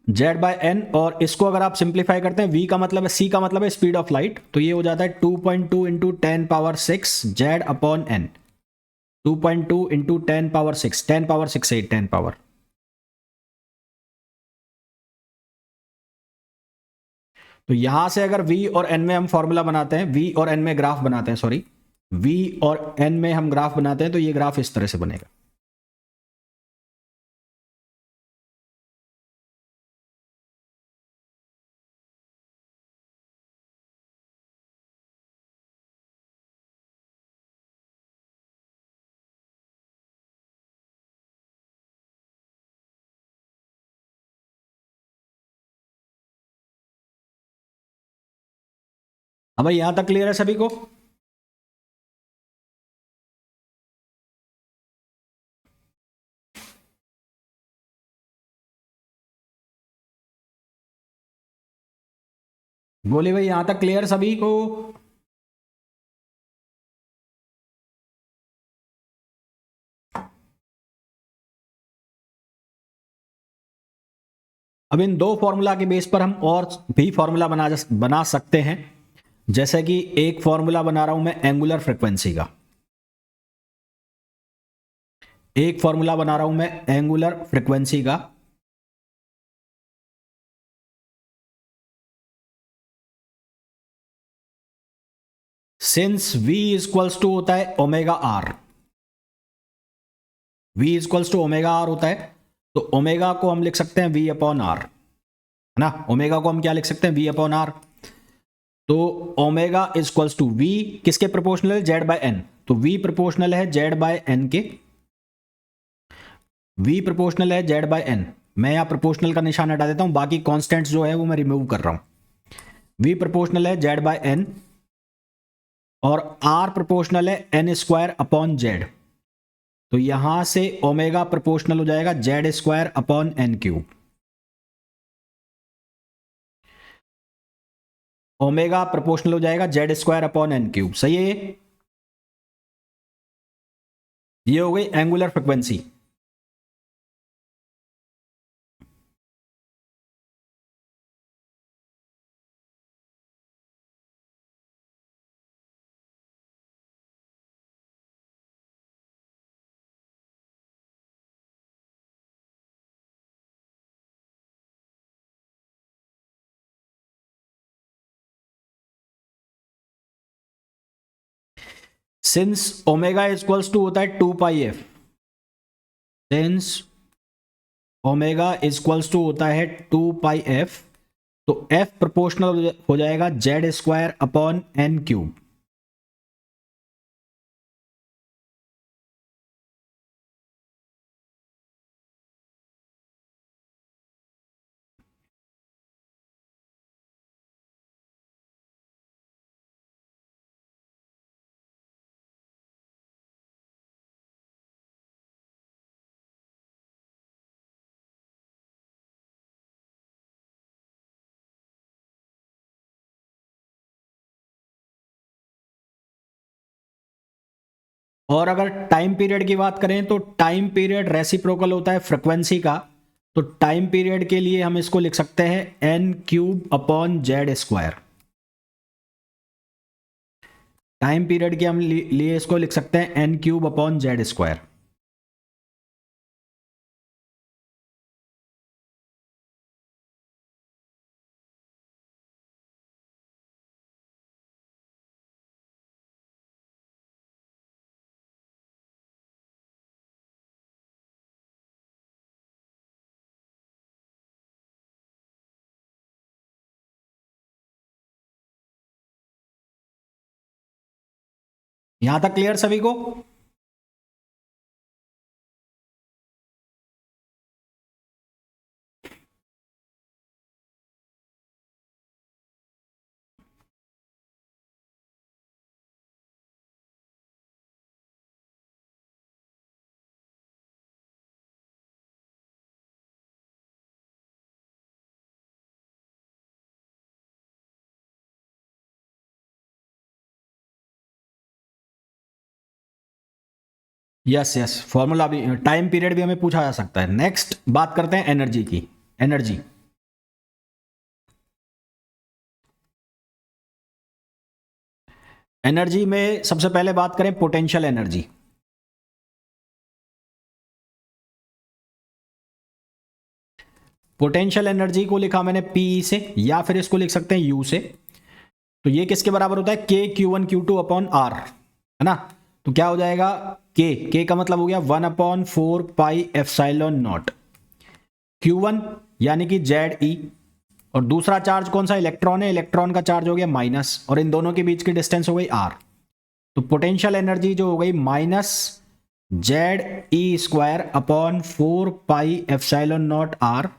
Z/n, और इसको अगर आप सिंप्लीफाई करते हैं, V का मतलब है, C का मतलब है स्पीड ऑफ लाइट, तो ये हो जाता है 2.2 इंटू 10⁻6 Z/n। 2.2 into 10⁻6, 10⁻6 8, 10 power. तो यहां से अगर V और N में हम फॉर्मूला बनाते हैं, V और N में ग्राफ बनाते हैं, सॉरी, V और N में हम ग्राफ बनाते हैं, तो ये ग्राफ इस तरह से बनेगा। अब भाई यहां तक क्लियर है सभी को? बोले भाई यहां तक क्लियर सभी को? अब इन दो फॉर्मूला के बेस पर हम और भी फॉर्मूला बना सकते हैं। जैसे कि एक फॉर्मूला बना रहा हूं मैं एंगुलर फ्रीक्वेंसी का, एक फॉर्मूला बना रहा हूं मैं एंगुलर फ्रीक्वेंसी का। सिंस V इक्वल्स टू होता है omega r, V equals to omega r होता है, तो ओमेगा को हम लिख सकते हैं V/R, है ना। ओमेगा को हम क्या लिख सकते हैं? V/R। तो ओमेगा इक्वल्स टू V किसके प्रोपोर्शनल है? Z/n। तो V प्रोपोर्शनल है Z/n के, V प्रोपोर्शनल है Z/n। मैं यहां प्रोपोर्शनल का निशान हटा देता हूं, बाकी कॉन्स्टेंट्स जो है वो मैं रिमूव कर रहा हूं। V प्रोपोर्शनल है Z/n और R प्रोपोर्शनल है n²/z। तो यहां से ओमेगा प्रोपोर्शनल हो जाएगा Z²/n³। ओमेगा प्रोपोर्शनल हो जाएगा Z²/n³। सही है ये हो गई angular frequency. Since omega equals to होता है 2πf, since omega equals to होता है 2πf, तो f प्रोपोर्शनल हो जाएगा Z²/n³। और अगर टाइम पीरियड की बात करें तो टाइम पीरियड रेसिप्रोकल होता है फ्रीक्वेंसी का, तो टाइम पीरियड के लिए हम इसको लिख सकते हैं n³/z²। टाइम पीरियड के हम लिए इसको लिख सकते हैं n³/z²। यहां तक क्लियर सभी को? यस यस, फॉर्मूला भी, टाइम पीरियड भी हमें पूछा जा सकता है। नेक्स्ट बात करते हैं एनर्जी की। एनर्जी, एनर्जी में सबसे पहले बात करें पोटेंशियल एनर्जी। पोटेंशियल एनर्जी को लिखा मैंने पी से, या फिर इसको लिख सकते हैं यू से। तो ये किसके बराबर होता है? K q one q two upon r, है ना। तो क्या हो जाएगा? के का मतलब हो गया 1/4 पाई एप्सिलॉन नॉट। Q1 यानी कि जेड ई, और दूसरा चार्ज कौन सा? इलेक्ट्रॉन है, इलेक्ट्रॉन का चार्ज हो गया माइनस, और इन दोनों के बीच की डिस्टेंस हो गई आर। तो पोटेंशियल एनर्जी जो हो गई minus z e square upon 4 pi epsilon naught r,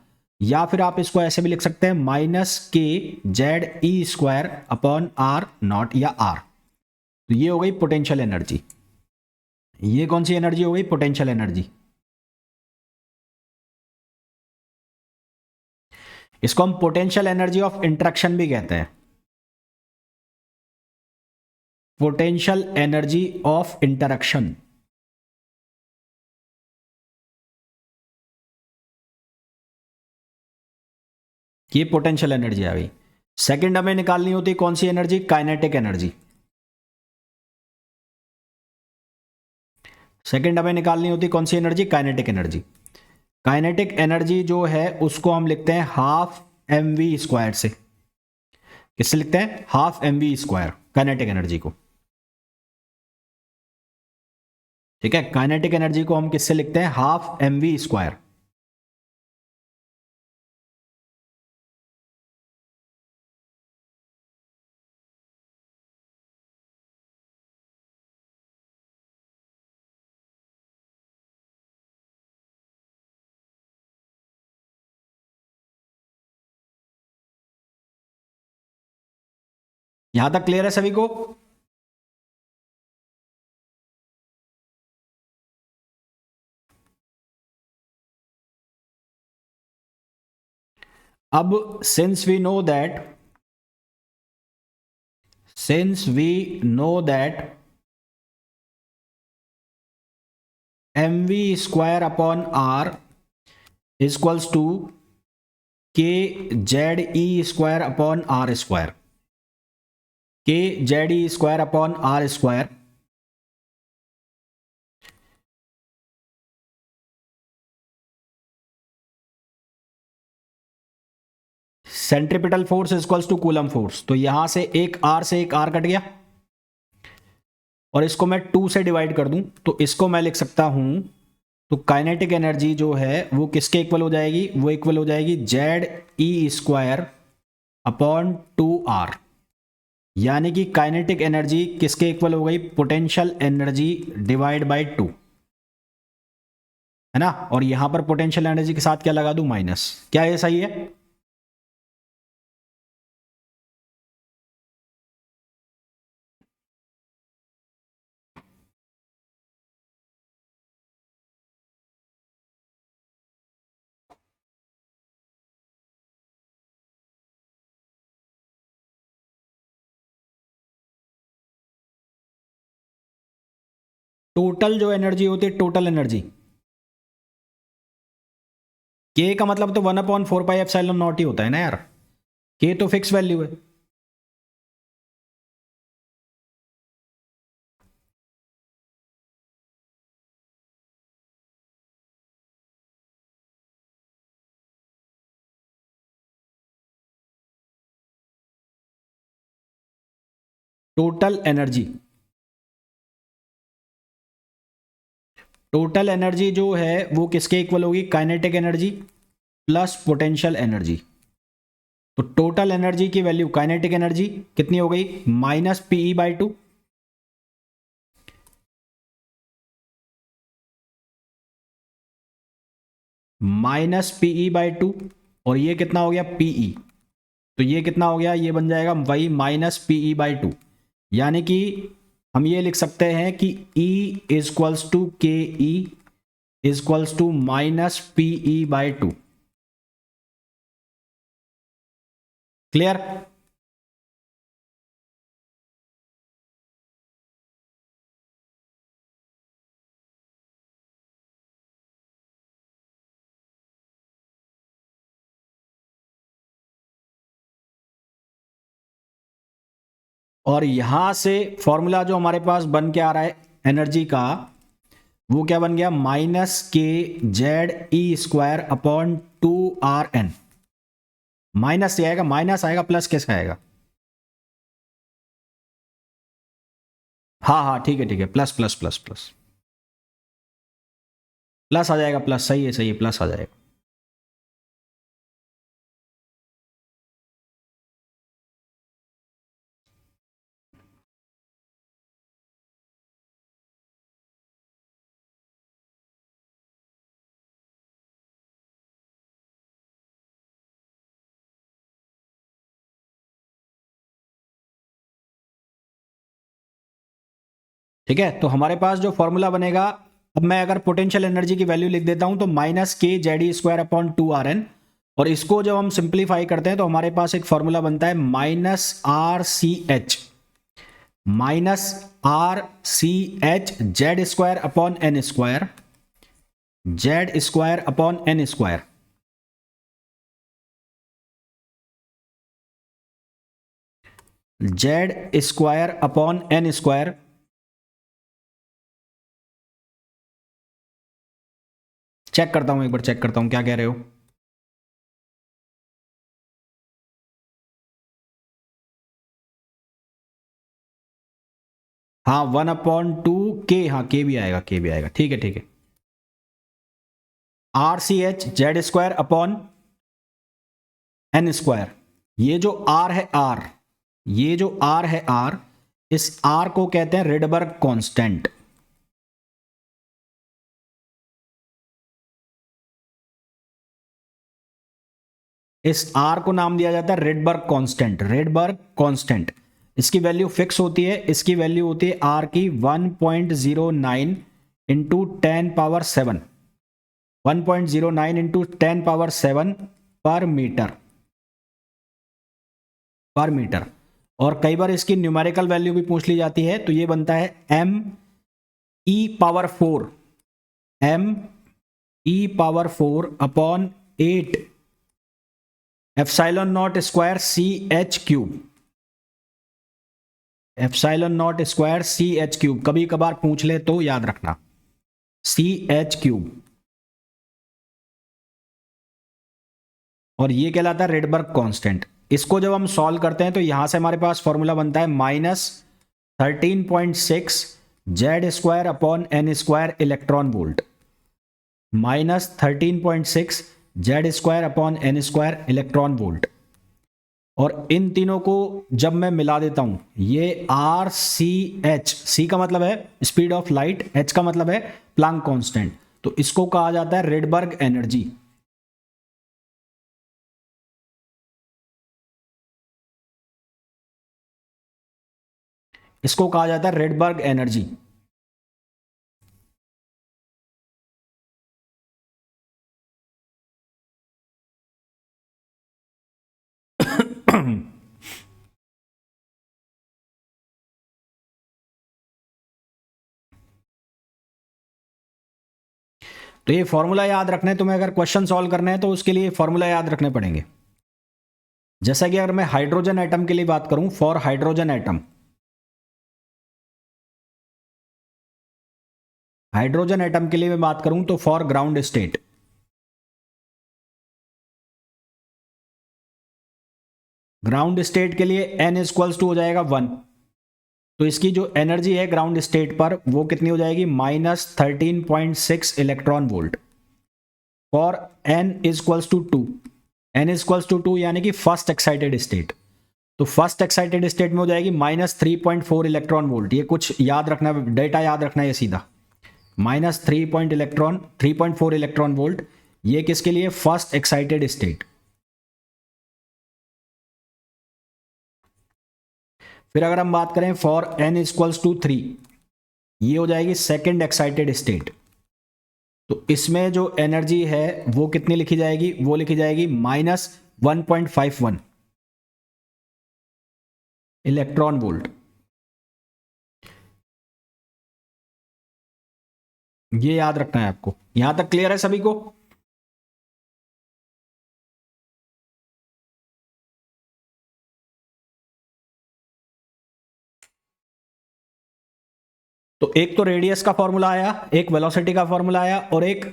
या फिर आप इसको ऐसे भी लिख सकते हैं minus k z e square upon are naught या आर। तो ये हो गई पोटेंशियल एनर्जी। ये कौन सी एनर्जी हो गई? Potential energy. इसको हम पोटेंशियल एनर्जी ऑफ इंटरेक्शन भी कहते हैं। पोटेंशियल एनर्जी ऑफ इंटरेक्शन, ये पोटेंशियल एनर्जी आ गई। सेकंड हमें निकालनी होती है कौन सी एनर्जी? Kinetic energy. सेकंड हमें निकालनी होती है कौन सी energy? Kinetic energy. Kinetic energy जो है उसको हम लिखते हैं हाफ एम वी स्क्वायर से। किससे लिखते हैं? Half M we square, kinetic energy को। ठीक है, काइनेटिक एनर्जी को हम किससे लिखते हैं? Half M we square. यहां तक क्लियर है सभी को? अब since we know that mv square upon r is equals to k ze square upon r square, k ze square upon r square centripetal force equals to coulomb force. तो यहां से एक आर से एक आर कट गया, और इसको मैं 2 से डिवाइड कर दूं तो इसको मैं लिख सकता हूं, तो काइनेटिक एनर्जी जो है वो किसके इक्वल हो जाएगी? वो इक्वल हो जाएगी Z e square upon 2r। यानी कि काइनेटिक एनर्जी किसके इक्वल हो गई? पोटेंशियल एनर्जी डिवाइड बाय 2, है ना। और यहां पर पोटेंशियल एनर्जी के साथ क्या लगा दूं? माइनस। क्या ये सही है? टोटल जो एनर्जी होती है, टोटल एनर्जी, के का मतलब तो 1/4 पाई एप्सिलॉन नॉट ही होता है ना यार। के तो फिक्स वैल्यू है। टोटल एनर्जी, टोटल एनर्जी जो है वो किसके इक्वल होगी? Kinetic energy plus potential energy. तो टोटल एनर्जी की वैल्यू काइनेटिक एनर्जी कितनी हो गई? Minus PE by 2, minus PE by two, और ये कितना हो गया पीई, तो ये कितना हो गया, ये बन जाएगा वही माइनस पीई बाई टू। यानी कि हम ये लिख सकते हैं कि E equals to K E equals to minus PE by two. Clear? और यहां से फॉर्मूला जो हमारे पास बन के आ रहा है एनर्जी का, वो क्या बन गया, minus k z e square upon 2RN। Minus से आएगा, माइनस आएगा, प्लस कैसे आएगा? हाँ हाँ ठीक है ठीक है, plus plus plus plus plus आ जाएगा, प्लस, सही है प्लस आ जाएगा। ठीक है, तो हमारे पास जो फॉर्मूला बनेगा, अब मैं अगर पोटेंशियल एनर्जी की वैल्यू लिख देता हूं तो minus k z e square upon 2RN, और इसको जब हम सिंप्लीफाई करते हैं तो हमारे पास एक फॉर्मूला बनता है minus r c h z square upon n square, z square upon n square. Z square upon n square. Check करता हूं, एक बार चेक करता हूं क्या कह रहे हो। हाँ 1/2 के, हाँ के भी आएगा, के भी आएगा, ठीक है ठीक है। R c h z square upon n square. ये जो आर है आर, ये जो आर है आर, इस आर को कहते हैं रिडबर्ग कांस्टेंट। इस आर को नाम दिया जाता है रिडबर्ग कांस्टेंट, रिडबर्ग कांस्टेंट। इसकी वैल्यू फिक्स होती है, इसकी वैल्यू होती है आर की 1.09 इंटू 10⁻7, 1.09 इंटू 10⁻7 पर मीटर, पर मीटर। और कई बार इसकी न्यूमेरिकल वैल्यू भी पूछ ली जाती है, तो ये बनता है m⁻4, m⁻4 upon 8 epsilon naught square c h cube, epsilon naught square c h cube. कभी कभार पूछ ले तो याद रखना, सी एच क्यूब। और ये कहलाता है रिडबर्ग कांस्टेंट। इसको जब हम सॉल्व करते हैं तो यहां से हमारे पास फॉर्मूला बनता है -13.6 z square upon n square electron volt, -13.6 z square upon n square electron volt. और इन तीनों को जब मैं मिला देता हूं, ये आर सी एच, सी का मतलब है स्पीड ऑफ लाइट, एच का मतलब है प्लांक कांस्टेंट, तो इसको कहा जाता है रिडबर्ग एनर्जी। इसको कहा जाता है रिडबर्ग एनर्जी। तो ये फॉर्मूला याद रखने, तुम्हें अगर क्वेश्चन सॉल्व करने हैं तो उसके लिए फॉर्मूला याद रखने पड़ेंगे। जैसा कि अगर मैं हाइड्रोजन एटम के लिए बात करूं, for hydrogen atom, hydrogen atom के लिए मैं बात करूं तो for ground state, ground state के लिए n इक्वल्स टू हो जाएगा 1, तो इसकी जो एनर्जी है ग्राउंड स्टेट पर वो कितनी हो जाएगी, -13.6 electron volt. For n equals to 2, n equals to 2 यानी कि फर्स्ट एक्साइटेड स्टेट, तो फर्स्ट एक्साइटेड स्टेट में हो जाएगी -3.4 इलेक्ट्रॉन वोल्ट। ये कुछ याद रखना, डेटा याद रखना है सीधा, -3.4 इलेक्ट्रॉन वोल्ट ये किसके लिए, फर्स्ट एक्साइटेड स्टेट। फिर अगर हम बात करें फॉर n इक्वल्स टू 3, ये हो जाएगी सेकेंड एक्साइटेड स्टेट। तो इसमें जो एनर्जी है वो कितनी लिखी जाएगी, वो लिखी जाएगी -1.51 इलेक्ट्रॉन वोल्ट। ये याद रखना है आपको। यहां तक क्लियर है सभी को? तो एक तो रेडियस का फॉर्मूला आया, एक वेलोसिटी का फॉर्मूला आया और एक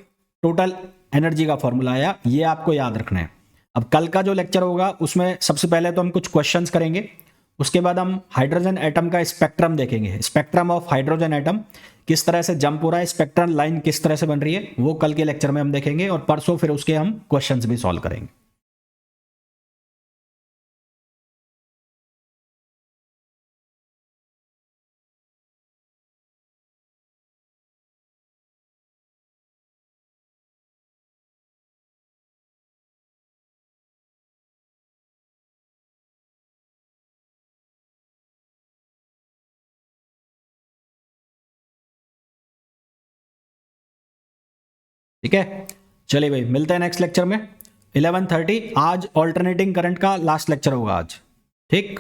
टोटल एनर्जी का फॉर्मूला आया। ये आपको याद रखना है। अब कल का जो लेक्चर होगा उसमें सबसे पहले तो हम कुछ क्वेश्चंस करेंगे, उसके बाद हम हाइड्रोजन एटम का स्पेक्ट्रम देखेंगे, स्पेक्ट्रम ऑफ हाइड्रोजन एटम किस तरह से जंप हो रहा है, स्पेक्ट्रल लाइन किस तरह से बन रही है, वो कल के लेक्चर में हम देखेंगे और परसों फिर उसके हम क्वेश्चंस भी सॉल्व करेंगे। ठीक है, चलिए भाई मिलते हैं नेक्स्ट लेक्चर में 11:30। आज ऑल्टरनेटिंग करंट का लास्ट लेक्चर होगा आज। ठीक,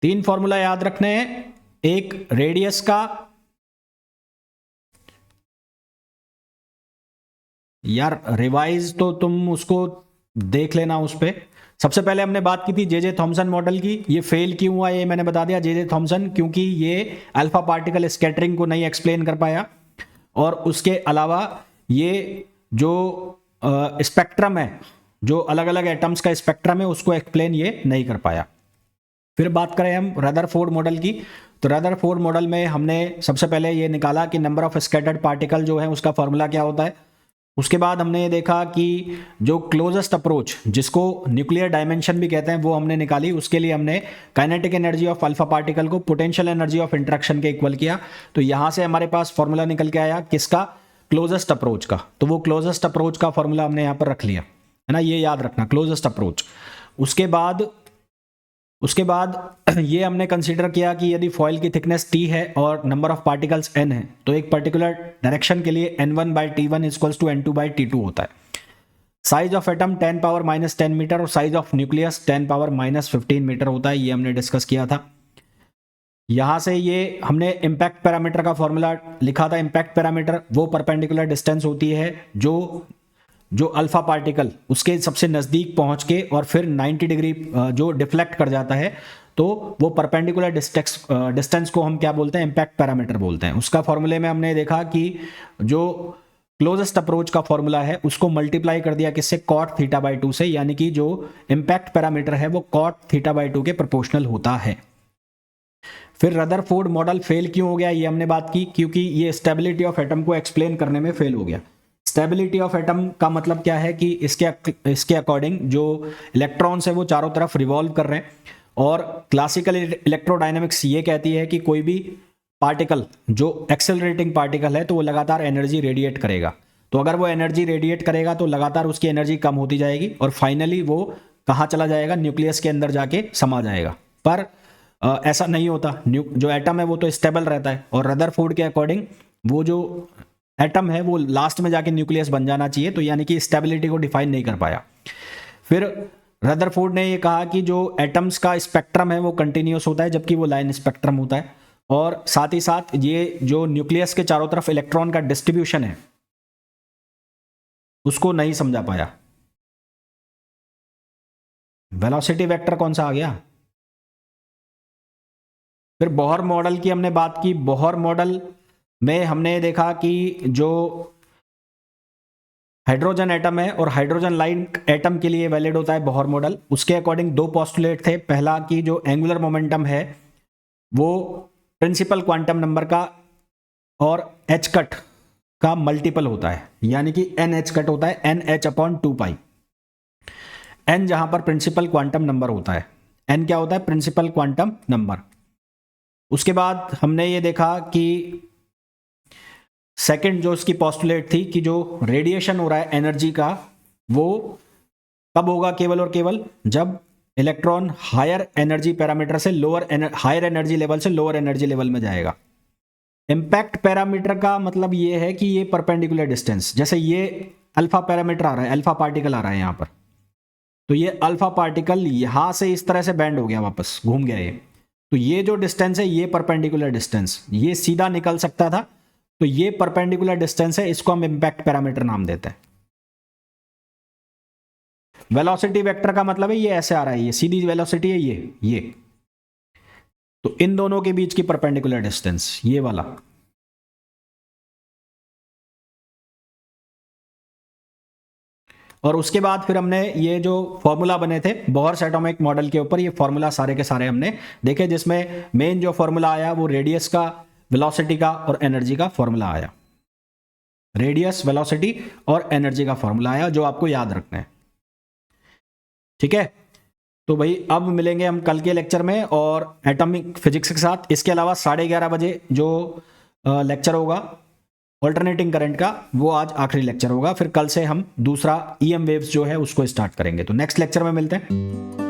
तीन फॉर्मूला याद रखने हैं, एक रेडियस का, यार रिवाइज तो तुम उसको देख लेना उस पे। सबसे पहले हमने बात की थी जे थॉमसन मॉडल की। ये फेल क्यों हुआ ये मैंने बता दिया, जे थॉमसन, क्योंकि ये अल्फा पार्टिकल स्कैटरिंग को नहीं एक्सप्लेन कर पाया और उसके अलावा ये जो स्पेक्ट्रम है, जो अलग अलग एटम्स का स्पेक्ट्रम है, उसको एक्सप्लेन ये नहीं कर पाया। फिर बात करें हम रदरफोर्ड मॉडल की, तो रदरफोर्ड मॉडल में हमने सबसे पहले ये निकाला कि नंबर ऑफ स्कैटर्ड पार्टिकल जो है उसका फॉर्मूला क्या होता है। उसके बाद हमने ये देखा कि जो क्लोजेस्ट अप्रोच, जिसको न्यूक्लियर डायमेंशन भी कहते हैं, वो हमने निकाली। उसके लिए हमने kinetic energy of alpha particle को पोटेंशियल एनर्जी ऑफ इंटरेक्शन के इक्वल किया। तो यहां से हमारे पास फॉर्मूला निकल के आया किसका, क्लोजेस्ट अप्रोच का। तो वो क्लोजेस्ट अप्रोच का फॉर्मूला हमने यहां पर रख लिया, है ना, ये याद रखना क्लोजेस्ट अप्रोच। उसके बाद ये हमने कंसीडर किया कि यदि फॉइल की थिकनेस t है और नंबर ऑफ पार्टिकल्स n है, तो एक पर्टिकुलर डायरेक्शन के लिए n1/t1 इक्वल्स टू n2/t2 होता है। साइज ऑफ एटम 10⁻⁻10 मीटर और साइज ऑफ न्यूक्लियस 10⁻⁻15 मीटर होता है, ये हमने डिस्कस किया था। यहां से ये हमने इंपैक्ट पैरामीटर का फॉर्मूला लिखा था। इंपैक्ट पैरामीटर वो परपेंडिकुलर डिस्टेंस होती है जो अल्फा पार्टिकल उसके सबसे नज़दीक पहुंच के और फिर 90 डिग्री जो डिफ्लेक्ट कर जाता है, तो वो परपेंडिकुलर डिस्टेंस को हम क्या बोलते हैं, इंपैक्ट पैरामीटर बोलते हैं। उसका फॉर्मूले में हमने देखा कि जो क्लोजेस्ट अप्रोच का फॉर्मूला है उसको मल्टीप्लाई कर दिया किससे, cot θ/2 से, यानी कि जो इंपैक्ट पैरामीटर है वो cot θ/2 के प्रोपोर्शनल होता है। फिर रदरफोर्ड मॉडल फेल क्यों हो गया ये हमने बात की, क्योंकि ये स्टेबिलिटी ऑफ एटम को एक्सप्लेन करने में फेल हो गया। स्टेबिलिटी ऑफ एटम का मतलब क्या है कि इसके अकॉर्डिंग जो इलेक्ट्रॉन्स है वो चारों तरफ रिवॉल्व कर रहे हैं, और क्लासिकल इलेक्ट्रोडायनेमिक्स ये कहती है कि कोई भी पार्टिकल जो एक्सेलरेटिंग पार्टिकल है तो वो लगातार एनर्जी रेडिएट करेगा। तो अगर वो एनर्जी रेडिएट करेगा तो लगातार उसकी एनर्जी कम होती जाएगी और फाइनली वो कहाँ चला जाएगा, न्यूक्लियस के अंदर जाके समा जाएगा। पर ऐसा नहीं होता, जो एटम है वो तो स्टेबल रहता है, और रदरफोर्ड के अकॉर्डिंग वो जो एटम है वो लास्ट में जाके न्यूक्लियस बन जाना चाहिए, तो यानी कि स्टेबिलिटी को डिफाइन नहीं कर पाया। फिर रदरफोर्ड ने ये कहा कि जो एटम्स का स्पेक्ट्रम है वो कंटिन्यूस होता है, जबकि वो लाइन स्पेक्ट्रम होता है, और साथ ही साथ ये जो न्यूक्लियस के चारों तरफ इलेक्ट्रॉन का डिस्ट्रीब्यूशन है उसको नहीं समझा पाया। वेलोसिटी वेक्टर कौन सा आ गया। फिर बोहर मॉडल की हमने बात की। बोहर मॉडल में हमने देखा कि जो हाइड्रोजन एटम है और हाइड्रोजन लाइन एटम के लिए वैलिड होता है बोहर मॉडल। उसके अकॉर्डिंग दो पोस्टुलेट थे, पहला कि जो एंगुलर मोमेंटम है वो प्रिंसिपल क्वांटम नंबर का और एच कट का मल्टीपल होता है, यानी कि NH कट होता है NH/2 पाई। n जहां पर प्रिंसिपल क्वांटम नंबर होता है, n क्या होता है? Principal quantum number. उसके बाद हमने ये देखा कि सेकंड जो इसकी पोस्टुलेट थी कि जो रेडिएशन हो रहा है एनर्जी का, वो कब होगा? केवल और केवल जब इलेक्ट्रॉन हायर एनर्जी पैरामीटर से हायर एनर्जी लेवल से लोअर एनर्जी लेवल में जाएगा। इंपैक्ट पैरामीटर का मतलब ये है कि ये परपेंडिकुलर डिस्टेंस, जैसे ये अल्फा पैरामीटर आ रहा है, अल्फा पार्टिकल आ रहा है यहां पर, तो ये अल्फा पार्टिकल यहां से इस तरह से बैंड हो गया, वापस घूम गया ये, तो ये जो डिस्टेंस है ये परपेंडिकुलर डिस्टेंस, ये सीधा निकल सकता था, तो ये परपेंडिकुलर डिस्टेंस है, इसको हम इंपैक्ट पैरामीटर नाम देते हैं। वेलोसिटी वेक्टर का मतलब है ये ऐसे आ रहा है, ये सीधी वेलोसिटी है ये, तो इन दोनों के बीच की परपेंडिकुलर डिस्टेंस ये वाला। और उसके बाद फिर हमने ये जो फॉर्मूला बने थे बोहर्स एटॉमिक मॉडल के ऊपर, ये फॉर्मूला सारे के सारे हमने देखे, जिसमें मेन जो फॉर्मूला आया वो रेडियस का, वेलोसिटी का और एनर्जी का फॉर्मूला आया। रेडियस, वेलोसिटी और एनर्जी का फॉर्मूला आया, जो आपको याद रखना है। ठीक है, तो भाई अब मिलेंगे हम कल के लेक्चर में और एटॉमिक फिजिक्स के साथ। इसके अलावा 11:30 बजे जो लेक्चर होगा ऑल्टरनेटिंग करंट का, वो आज आखिरी लेक्चर होगा। फिर कल से हम दूसरा EM वेव्स जो है उसको स्टार्ट करेंगे। तो नेक्स्ट लेक्चर में मिलते हैं।